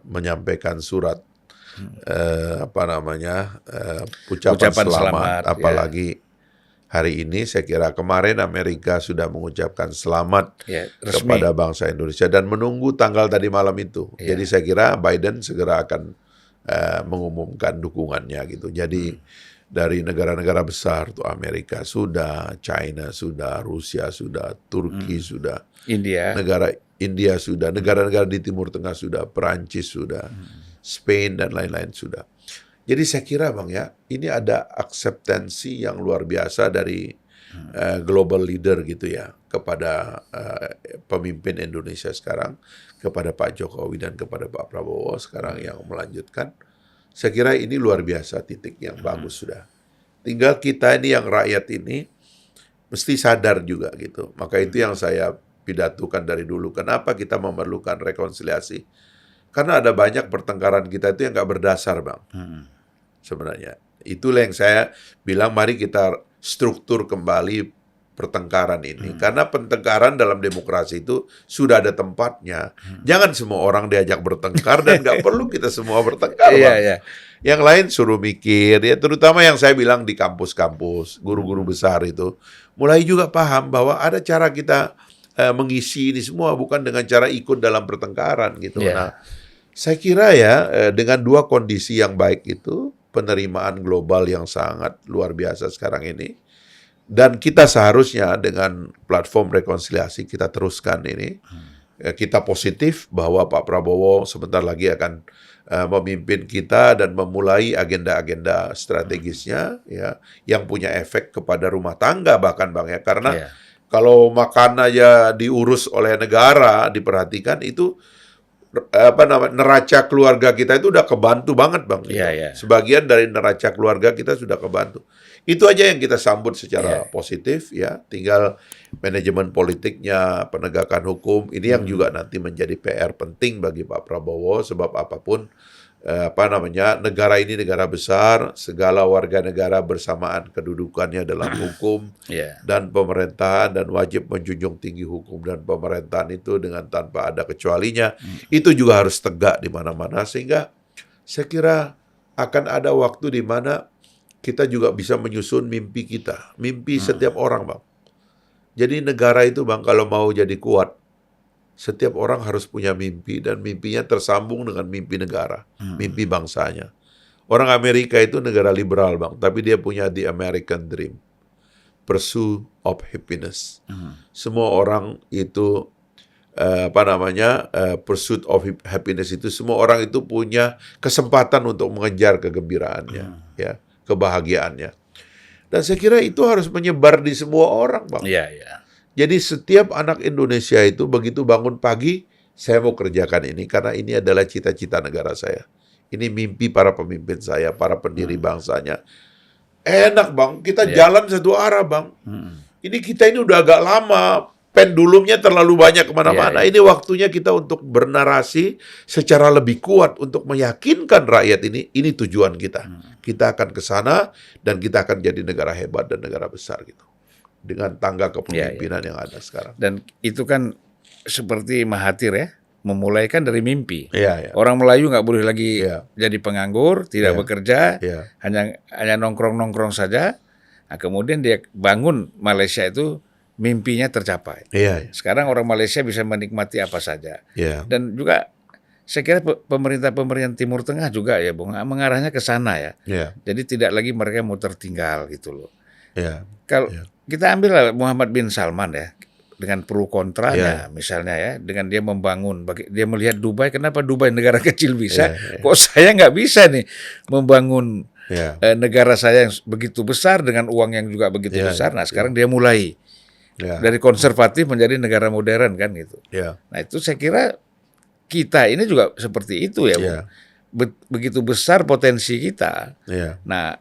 menyampaikan surat ucapan Ucapan selamat. selamat, Apalagi hari ini saya kira kemarin Amerika sudah mengucapkan selamat Ya, resmi. kepada bangsa Indonesia dan menunggu tanggal tadi malam itu. Ya. Jadi saya kira Biden segera akan mengumumkan dukungannya gitu. Jadi dari negara-negara besar tuh Amerika sudah, China sudah, Rusia sudah, Turki sudah, India. negara India sudah, negara-negara di Timur Tengah sudah, Perancis sudah, Spain dan lain-lain sudah. Jadi saya kira Bang ya, ini ada akseptansi yang luar biasa dari global leader gitu ya kepada pemimpin Indonesia sekarang, kepada Pak Jokowi dan kepada Pak Prabowo sekarang yang melanjutkan. Saya kira ini luar biasa titik yang bagus sudah. Tinggal kita ini yang rakyat ini mesti sadar juga gitu. Maka itu yang saya pidatukan dari dulu. Kenapa kita memerlukan rekonsiliasi? Karena ada banyak pertengkaran kita itu yang nggak berdasar, Bang. Sebenarnya. Itulah yang saya bilang, mari kita struktur kembali pertengkaran ini. Karena pertengkaran dalam demokrasi itu sudah ada tempatnya. Jangan semua orang diajak bertengkar dan nggak perlu kita semua bertengkar, Bang. Iya, iya. Yang lain suruh mikir, ya terutama yang saya bilang di kampus-kampus, guru-guru besar itu, mulai juga paham bahwa ada cara kita mengisi ini semua, bukan dengan cara ikut dalam pertengkaran gitu. Yeah. Nah, saya kira ya dengan dua kondisi yang baik itu, penerimaan global yang sangat luar biasa sekarang ini, dan kita seharusnya dengan platform rekonsiliasi kita teruskan ini, kita positif bahwa Pak Prabowo sebentar lagi akan memimpin kita dan memulai agenda-agenda strategisnya ya yang punya efek kepada rumah tangga bahkan Bang ya, karena kalau makan aja diurus oleh negara, diperhatikan itu neraca keluarga kita itu udah kebantu banget Bang. Sebagian dari neraca keluarga kita sudah kebantu. Itu aja yang kita sambut secara positif ya. Tinggal manajemen politiknya, penegakan hukum ini yang juga nanti menjadi PR penting bagi Pak Prabowo, sebab apapun negara ini negara besar, segala warga negara bersamaan kedudukannya dalam hukum dan pemerintahan, dan wajib menjunjung tinggi hukum dan pemerintahan itu dengan tanpa ada kecualinya. Itu juga harus tegak di mana-mana, sehingga saya kira akan ada waktu di mana kita juga bisa menyusun mimpi kita, mimpi setiap orang Bang. Jadi negara itu Bang kalau mau jadi kuat, setiap orang harus punya mimpi, dan mimpinya tersambung dengan mimpi negara, mimpi bangsanya. Orang Amerika itu negara liberal Bang, tapi dia punya the American dream, pursuit of happiness. Semua orang itu pursuit of happiness itu, semua orang itu punya kesempatan untuk mengejar kegembiraannya, ya, kebahagiaannya. Dan saya kira itu harus menyebar di semua orang Bang. Jadi setiap anak Indonesia itu begitu bangun pagi, saya mau kerjakan ini karena ini adalah cita-cita negara saya. Ini mimpi para pemimpin saya, para pendiri bangsanya. Enak Bang, kita jalan satu arah Bang. Ini kita ini udah agak lama, pendulumnya terlalu banyak kemana-mana. Ini waktunya kita untuk bernarasi secara lebih kuat untuk meyakinkan rakyat ini tujuan kita. Kita akan ke sana dan kita akan jadi negara hebat dan negara besar gitu. Dengan tangga kepemimpinan yang ada sekarang. Dan itu kan seperti Mahathir ya, memulai kan dari mimpi. Orang Melayu nggak boleh lagi jadi penganggur, tidak bekerja, hanya nongkrong-nongkrong saja. Nah, kemudian dia bangun Malaysia itu, mimpinya tercapai. Sekarang orang Malaysia bisa menikmati apa saja. Dan juga saya kira pemerintah Timur Tengah juga ya, Bung, mengarahnya ke sana ya. Jadi tidak lagi mereka mau tertinggal gitu loh. Kalau kita ambil Muhammad bin Salman ya, dengan pro kontranya misalnya ya, dengan dia membangun, dia melihat Dubai, kenapa Dubai negara kecil bisa, kok saya nggak bisa nih membangun negara saya yang begitu besar dengan uang yang juga begitu besar. Nah sekarang dia mulai dari konservatif menjadi negara modern kan gitu. Nah itu saya kira kita ini juga seperti itu ya, begitu besar potensi kita. Iya. Nah,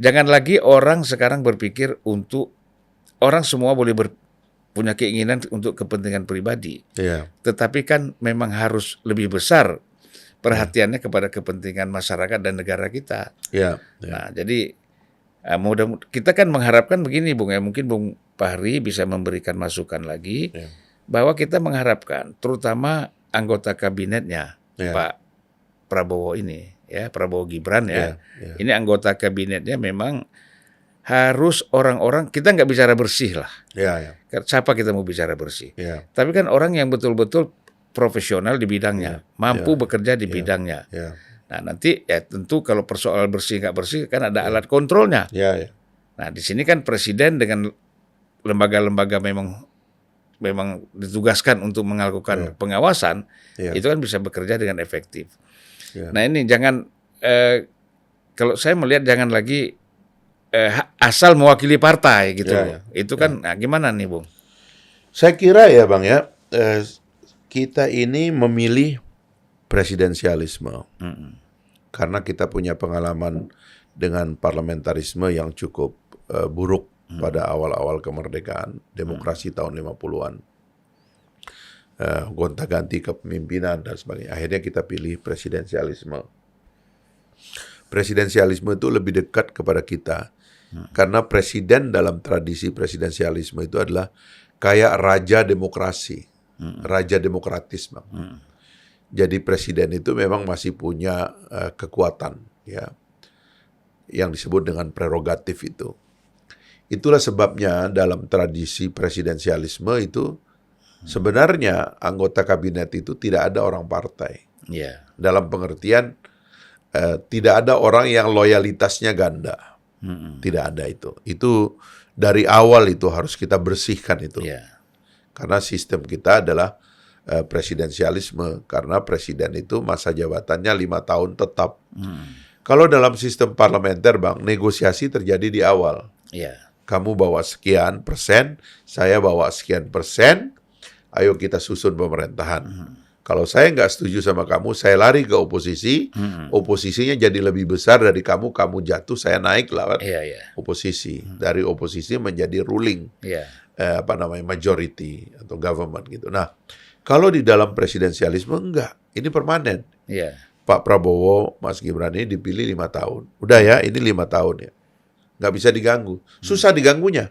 jangan lagi orang sekarang berpikir untuk orang semua boleh punya keinginan untuk kepentingan pribadi. Iya. Tetapi kan memang harus lebih besar perhatiannya kepada kepentingan masyarakat dan negara kita. Iya. Nah, jadi kita kan mengharapkan begini, Bung, ya mungkin Bung Fahri bisa memberikan masukan lagi bahwa kita mengharapkan, terutama anggota kabinetnya Pak Prabowo ini, ya Prabowo Gibran ya, ini anggota kabinetnya memang harus orang-orang, kita nggak bicara bersih lah. Siapa kita mau bicara bersih? Tapi kan orang yang betul-betul profesional di bidangnya, mampu bekerja di bidangnya. Nah, nanti ya tentu kalau persoalan bersih nggak bersih kan ada alat kontrolnya. Nah, di sini kan presiden dengan lembaga-lembaga memang ditugaskan untuk melakukan pengawasan, itu kan bisa bekerja dengan efektif. Nah, ini jangan kalau saya melihat jangan lagi asal mewakili partai gitu. Itu kan nah, gimana nih, Bung? Saya kira ya, Bang ya, kita ini memilih presidensialisme karena kita punya pengalaman dengan parlamentarisme yang cukup buruk pada awal-awal kemerdekaan demokrasi tahun 50-an. Gonta-ganti kepemimpinan dan sebagainya. Akhirnya kita pilih presidensialisme. Presidensialisme itu lebih dekat kepada kita karena presiden dalam tradisi presidensialisme itu adalah kayak raja demokrasi, raja demokratis, Bang. Jadi presiden itu memang masih punya kekuatan, ya, yang disebut dengan prerogatif itu. Itulah sebabnya dalam tradisi presidensialisme itu sebenarnya anggota kabinet itu tidak ada orang partai. Dalam pengertian tidak ada orang yang loyalitasnya ganda. Tidak ada itu. Itu dari awal itu harus kita bersihkan itu. Karena sistem kita adalah presidensialisme, karena presiden itu masa jabatannya 5 tahun tetap. Kalau dalam sistem parlementer, Bang, negosiasi terjadi di awal. Kamu bawa sekian persen, saya bawa sekian persen, ayo kita susun pemerintahan. Kalau saya nggak setuju sama kamu, saya lari ke oposisi, oposisinya jadi lebih besar dari kamu jatuh, saya naik lewat oposisi. Dari oposisi menjadi ruling, majority atau government gitu. Nah, kalau di dalam presidensialisme enggak, ini permanen. Pak Prabowo, Mas Gibran ini dipilih 5 tahun. Udah ya, ini 5 tahun ya. Nggak bisa diganggu. Susah diganggunya.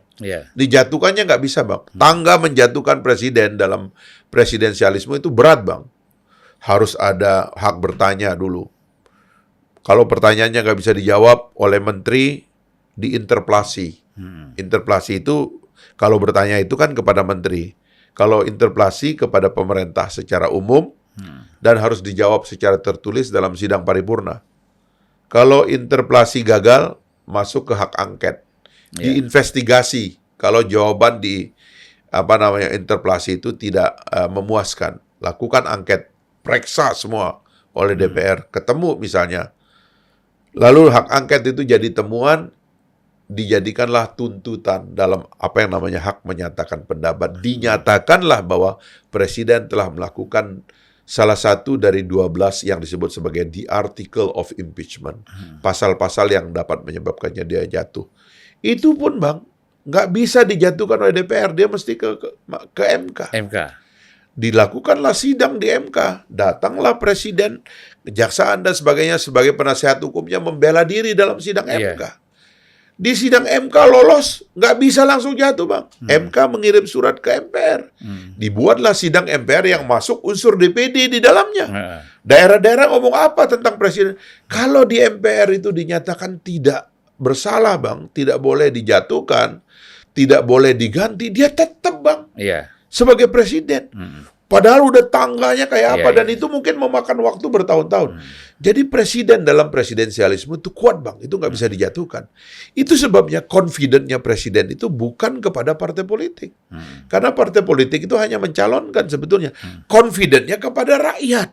Dijatuhkannya nggak bisa, Bang. Tangga menjatuhkan presiden dalam presidensialisme itu berat, Bang. Harus ada hak bertanya dulu. Kalau pertanyaannya nggak bisa dijawab oleh menteri, diinterpelasi. Interpelasi itu, kalau bertanya itu kan kepada menteri. Kalau interpelasi kepada pemerintah secara umum, dan harus dijawab secara tertulis dalam sidang paripurna. Kalau interpelasi gagal, masuk ke hak angket, diinvestigasi. Kalau jawaban di interpelasi itu tidak memuaskan, lakukan angket, periksa semua oleh DPR, ketemu misalnya. Lalu hak angket itu jadi temuan, dijadikanlah tuntutan dalam apa yang namanya hak menyatakan pendapat. Dinyatakanlah bahwa presiden telah melakukan salah satu dari 12 yang disebut sebagai the article of impeachment. Pasal-pasal yang dapat menyebabkannya dia jatuh. Itu pun, Bang, nggak bisa dijatuhkan oleh DPR. Dia mesti ke MK. Dilakukanlah sidang di MK. Datanglah presiden, kejaksaan dan sebagainya sebagai penasihat hukumnya membela diri dalam sidang MK. Di sidang MK lolos, nggak bisa langsung jatuh, Bang. MK mengirim surat ke MPR. Dibuatlah sidang MPR yang masuk unsur DPD di dalamnya. Daerah-daerah ngomong apa tentang presiden? Kalau di MPR itu dinyatakan tidak bersalah, Bang, tidak boleh dijatuhkan, tidak boleh diganti, dia tetap, Bang, sebagai presiden. Padahal udah tangganya kayak apa, dan itu mungkin memakan waktu bertahun-tahun. Jadi presiden dalam presidensialisme itu kuat, Bang, itu nggak bisa dijatuhkan. Itu sebabnya confident-nya presiden itu bukan kepada partai politik. Karena partai politik itu hanya mencalonkan sebetulnya. Confident-nya kepada rakyat.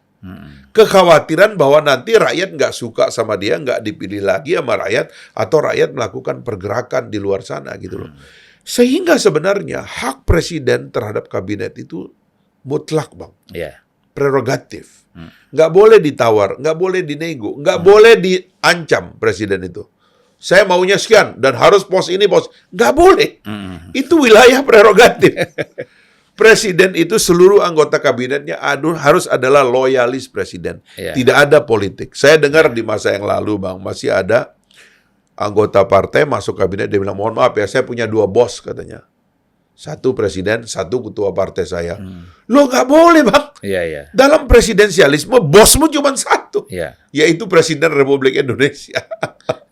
Kekhawatiran bahwa nanti rakyat nggak suka sama dia, nggak dipilih lagi sama rakyat, atau rakyat melakukan pergerakan di luar sana gitu loh. Sehingga sebenarnya hak presiden terhadap kabinet itu mutlak, Bang. prerogatif. Nggak boleh ditawar, nggak boleh dinego, nggak boleh diancam presiden itu. Saya maunya sekian dan harus pos ini, pos. Nggak boleh. Itu wilayah prerogatif. Presiden itu seluruh anggota kabinetnya harus adalah loyalis presiden. Iya. Tidak ada politik. Saya dengar di masa yang lalu, Bang, masih ada anggota partai masuk kabinet, dia bilang, mohon maaf ya, saya punya 2 bos katanya. Satu presiden, satu ketua partai saya. Lo nggak boleh, Bang. Iya, iya. Dalam presidensialisme, bosmu cuma satu. Iya. Yaitu Presiden Republik Indonesia.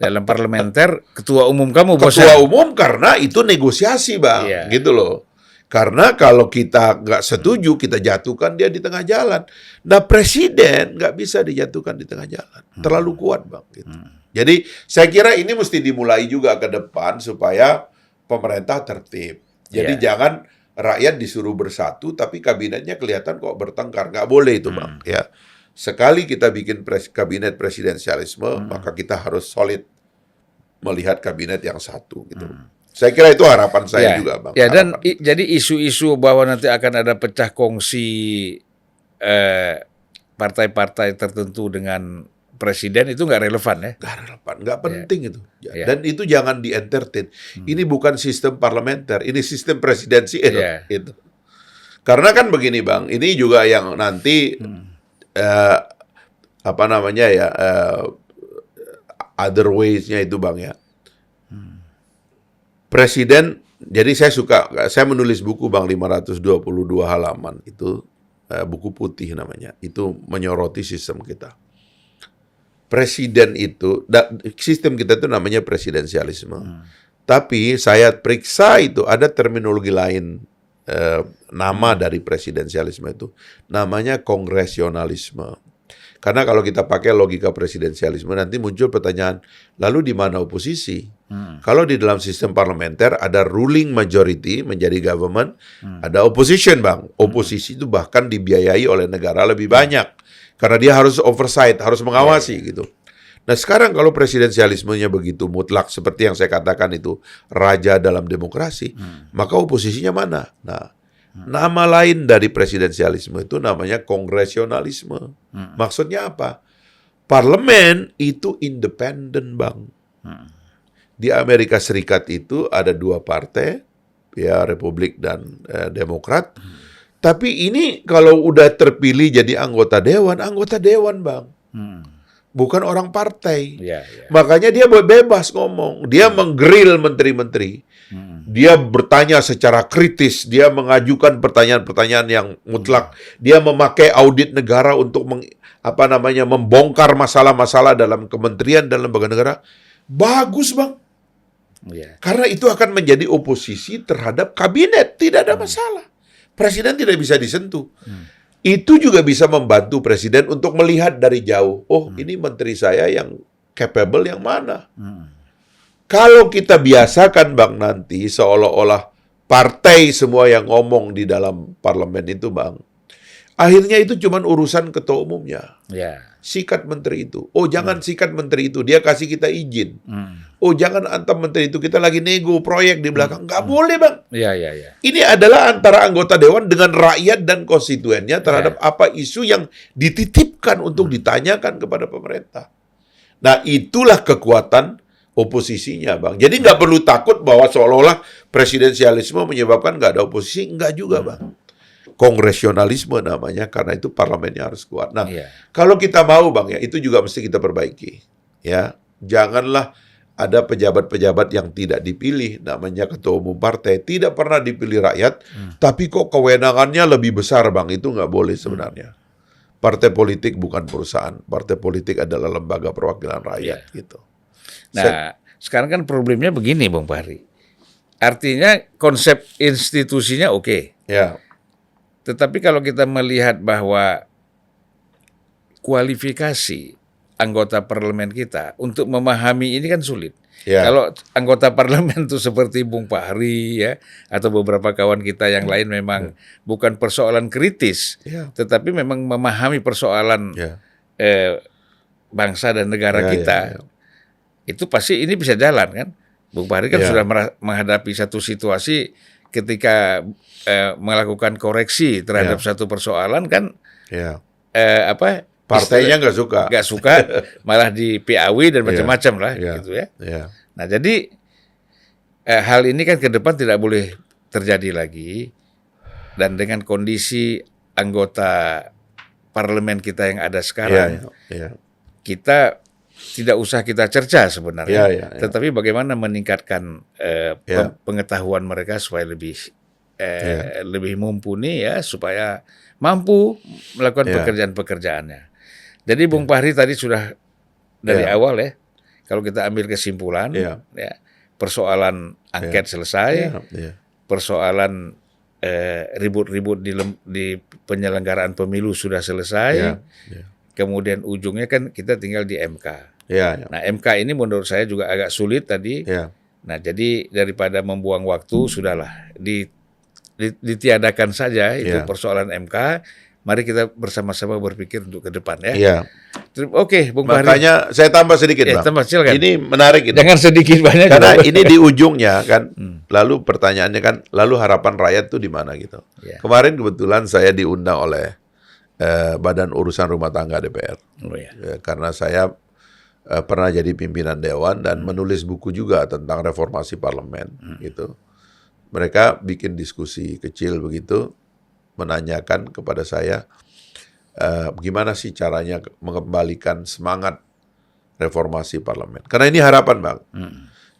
Dalam parlementer, ketua umum kamu bosnya. Ketua umum karena itu negosiasi, Bang. Iya. Gitu loh. Karena kalau kita nggak setuju, kita jatuhkan dia di tengah jalan. Nah, presiden nggak bisa dijatuhkan di tengah jalan. Terlalu kuat, Bang. Gitu. Jadi, saya kira ini mesti dimulai juga ke depan supaya pemerintah tertib. Jadi, jangan rakyat disuruh bersatu, tapi kabinetnya kelihatan kok bertengkar. Nggak boleh itu, Bang. Ya. Sekali kita bikin kabinet presidensialisme, maka kita harus solid melihat kabinet yang satu. Gitu. Saya kira itu harapan saya juga, Bang. Ya, dan jadi isu-isu bahwa nanti akan ada pecah kongsi partai-partai tertentu dengan presiden itu nggak relevan ya? Nggak relevan, nggak penting itu. Ya. Dan itu jangan di-entertain. Ini bukan sistem parlementer, ini sistem presidensial. Gitu. Karena kan begini, Bang, ini juga yang nanti apa namanya ya, other ways-nya itu, Bang, ya. Presiden, jadi saya menulis buku, Bang, 522 halaman. Itu buku putih namanya. Itu menyoroti sistem kita. Presiden itu, sistem kita itu namanya presidensialisme. Tapi saya periksa itu ada terminologi lain, nama dari presidensialisme itu. Namanya kongresionalisme. Karena kalau kita pakai logika presidensialisme, nanti muncul pertanyaan, lalu di mana oposisi? Kalau di dalam sistem parlementer ada ruling majority menjadi government, ada opposition, Bang. Oposisi itu bahkan dibiayai oleh negara lebih banyak. Karena dia harus oversight, harus mengawasi gitu. Nah, sekarang kalau presidensialismenya begitu mutlak seperti yang saya katakan itu raja dalam demokrasi, maka oposisinya mana? Nah, nama lain dari presidensialisme itu namanya kongresionalisme. Maksudnya apa? Parlemen itu independen, Bang. Di Amerika Serikat itu ada 2 partai, ya Republik dan Demokrat. Tapi ini kalau udah terpilih jadi anggota dewan, Bang. Bukan orang partai. Makanya dia bebas ngomong. Dia menggrill menteri-menteri. Dia bertanya secara kritis. Dia mengajukan pertanyaan-pertanyaan yang mutlak. Dia memakai audit negara untuk membongkar masalah-masalah dalam kementerian dan lembaga negara. Bagus, Bang. Karena itu akan menjadi oposisi terhadap kabinet. Tidak ada masalah. Presiden tidak bisa disentuh. Itu juga bisa membantu presiden untuk melihat dari jauh. Oh, ini menteri saya yang capable yang mana? Kalau kita biasakan, Bang, nanti seolah-olah partai semua yang ngomong di dalam parlemen itu, Bang, akhirnya itu cuma urusan ketua umumnya. Sikat menteri itu. Oh, jangan sikat menteri itu. Dia kasih kita izin. Oh, jangan antam menteri itu. Kita lagi nego proyek di belakang. Nggak boleh, Bang. Ini adalah antara anggota dewan dengan rakyat dan konstituennya terhadap apa isu yang dititipkan untuk ditanyakan kepada pemerintah. Nah, itulah kekuatan oposisinya, Bang. Jadi nggak perlu takut bahwa seolah-olah presidensialisme menyebabkan nggak ada oposisi. Nggak juga, Bang. Kongresionalisme namanya, karena itu parlemennya harus kuat. Nah, kalau kita mau, Bang, ya, itu juga mesti kita perbaiki. Ya, janganlah ada pejabat-pejabat yang tidak dipilih, namanya ketua umum partai, tidak pernah dipilih rakyat, tapi kok kewenangannya lebih besar, Bang. Itu nggak boleh sebenarnya. Partai politik bukan perusahaan. Partai politik adalah lembaga perwakilan rakyat. Gitu. Nah, sekarang kan problemnya begini, Bang Fahri. Artinya konsep institusinya oke. Ya. Tetapi kalau kita melihat bahwa kualifikasi anggota parlemen kita untuk memahami ini kan sulit. Kalau anggota parlemen itu seperti Bung Fahri ya, atau beberapa kawan kita yang lain memang bukan persoalan kritis, tetapi memang memahami persoalan bangsa dan negara kita, itu pasti ini bisa jalan kan. Bung Fahri kan sudah menghadapi satu situasi ketika melakukan koreksi terhadap satu persoalan kan Ya. Apa Partainya nggak suka. nggak suka, malah di PAW dan macam-macam lah, Iya. gitu ya. Ya. Nah, jadi hal ini kan ke depan tidak boleh terjadi lagi, dan dengan kondisi anggota parlemen kita yang ada sekarang, Ya. kita tidak usah kita cerca sebenarnya, Ya. tetapi bagaimana meningkatkan Ya. pengetahuan mereka supaya lebih mumpuni ya, supaya mampu melakukan pekerjaan-pekerjaannya. Jadi Bung Fahri tadi sudah dari awal ya, kalau kita ambil kesimpulan, ya, persoalan angket selesai, persoalan ribut-ribut di penyelenggaraan pemilu sudah selesai, kemudian ujungnya kan kita tinggal di MK. Nah, MK ini menurut saya juga agak sulit tadi. Nah, jadi daripada membuang waktu, sudahlah ditiadakan saja itu persoalan MK. Mari kita bersama-sama berpikir untuk ke depan ya. Oke, Bung Fahri. Makanya saya tambah sedikit, Bang. Tambah, silakan. Ini menarik ini. Jangan sedikit banyak. Karena ini di ujungnya kan, lalu pertanyaannya kan, lalu harapan rakyat tuh di mana gitu. Kemarin kebetulan saya diundang oleh Badan Urusan Rumah Tangga DPR. Karena saya pernah jadi pimpinan dewan dan menulis buku juga tentang reformasi parlemen gitu. Mereka bikin diskusi kecil begitu, menanyakan kepada saya gimana sih caranya mengembalikan semangat reformasi parlemen. Karena ini harapan, Bang.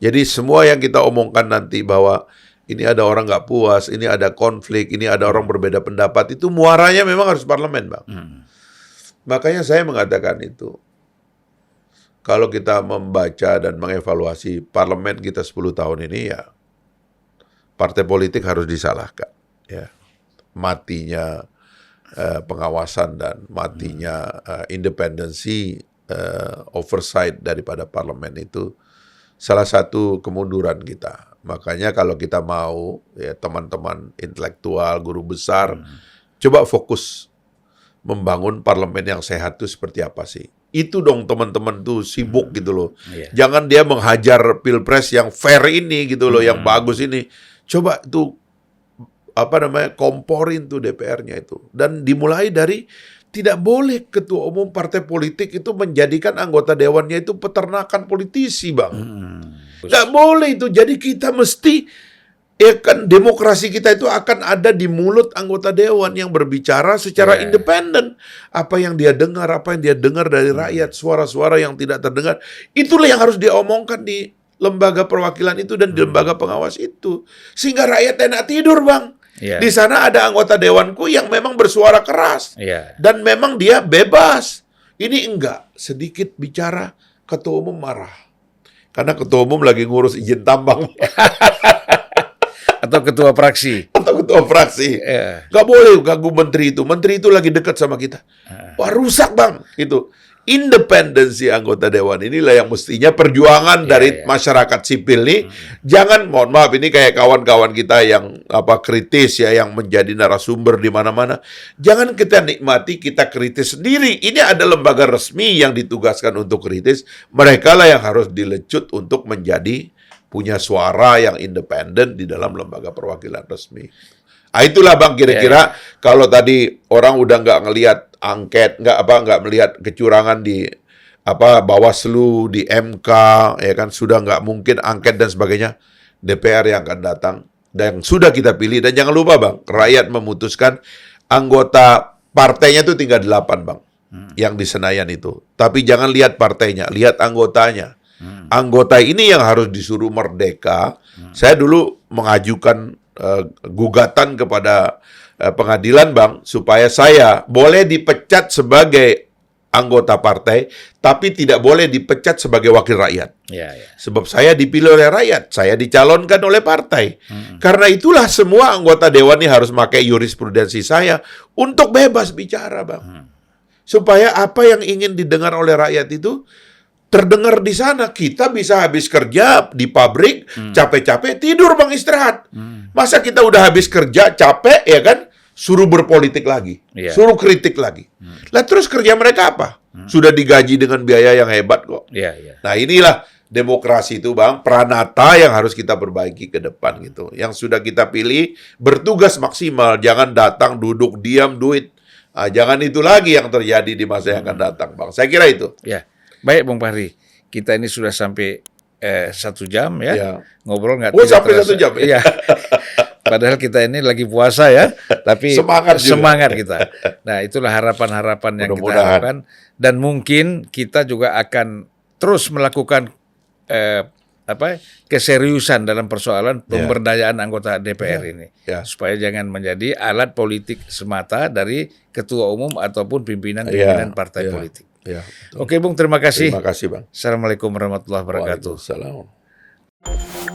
Jadi semua yang kita omongkan nanti bahwa ini ada orang nggak puas, ini ada konflik, ini ada orang berbeda pendapat, itu muaranya memang harus parlemen, Bang. Makanya saya mengatakan itu. Kalau kita membaca dan mengevaluasi parlemen kita 10 tahun ini, ya partai politik harus disalahkan. Ya. Matinya pengawasan dan matinya independensi oversight daripada parlemen itu salah satu kemunduran kita. Makanya kalau kita mau, ya teman-teman intelektual, guru besar, coba fokus membangun parlemen yang sehat itu seperti apa sih? Itu dong teman-teman tuh sibuk gitu loh. Jangan dia menghajar pilpres yang fair ini gitu loh, yang bagus ini. Coba tuh komporin tuh DPR-nya itu. Dan dimulai dari tidak boleh ketua umum partai politik itu menjadikan anggota dewannya itu peternakan politisi, Bang. Nggak boleh itu. Jadi kita mesti, ya kan demokrasi kita itu akan ada di mulut anggota dewan yang berbicara secara independen. Apa yang dia dengar dari rakyat, suara-suara yang tidak terdengar, itulah yang harus dia omongkan di lembaga perwakilan itu dan di lembaga pengawas itu. Sehingga rakyat enak tidur, Bang. Di sana ada anggota dewanku yang memang bersuara keras. Dan memang dia bebas. Ini enggak. Sedikit bicara, ketua umum marah. Karena ketua umum lagi ngurus izin tambang. Atau ketua fraksi. Nggak boleh ganggu menteri itu. Menteri itu lagi dekat sama kita. Wah, rusak, Bang. Itu. Independensi anggota dewan inilah yang mestinya perjuangan dari masyarakat sipil nih. Jangan, mohon maaf, ini kayak kawan-kawan kita yang kritis ya, yang menjadi narasumber di mana-mana. Jangan kita nikmati, kita kritis sendiri. Ini ada lembaga resmi yang ditugaskan untuk kritis. Mereka lah yang harus dilecut untuk menjadi punya suara yang independen di dalam lembaga perwakilan resmi. Itulah, Bang, kira-kira kalau tadi orang udah nggak ngelihat angket, nggak melihat kecurangan di Bawaslu, di MK, ya kan, sudah nggak mungkin angket dan sebagainya. DPR yang akan datang dan sudah kita pilih. Dan jangan lupa, Bang, rakyat memutuskan anggota partainya itu tinggal 8, Bang, yang di Senayan itu. Tapi jangan lihat partainya, lihat anggotanya. Anggota ini yang harus disuruh merdeka. Saya dulu mengajukan gugatan kepada pengadilan, Bang, supaya saya boleh dipecat sebagai anggota partai, tapi tidak boleh dipecat sebagai wakil rakyat. Sebab saya dipilih oleh rakyat, saya dicalonkan oleh partai. Karena itulah semua anggota dewan ini harus pakai jurisprudensi saya untuk bebas bicara, Bang. Supaya apa yang ingin didengar oleh rakyat itu terdengar di sana. Kita bisa habis kerja di pabrik, capek-capek, tidur, Bang, istirahat. Masa kita udah habis kerja, capek, ya kan, suruh berpolitik lagi, suruh kritik lagi. Lah terus kerja mereka apa? Sudah digaji dengan biaya yang hebat kok. Nah, inilah demokrasi itu, Bang, pranata yang harus kita perbaiki ke depan gitu. Yang sudah kita pilih bertugas maksimal, jangan datang duduk diam duit. Jangan itu lagi yang terjadi di masa yang akan datang, Bang. Saya kira itu. Ya, baik Bung Fahri. Kita ini sudah sampai 1 jam ya. Ya. Ngobrol nggak Oh, tidak sampai terasa. 1 jam ya? Iya. Padahal kita ini lagi puasa ya, tapi Semangat juga. semangat kita. Nah, itulah harapan-harapan yang kita Mudah-mudahan. harapkan. Dan mungkin kita juga akan terus melakukan keseriusan dalam persoalan pemberdayaan anggota DPR ini. Ya. Supaya jangan menjadi alat politik semata dari ketua umum ataupun pimpinan-pimpinan partai politik. Ya, betul. Oke Bung, terima kasih. Terima kasih, Bang. Assalamualaikum warahmatullahi wabarakatuh. Waalaikumsalam.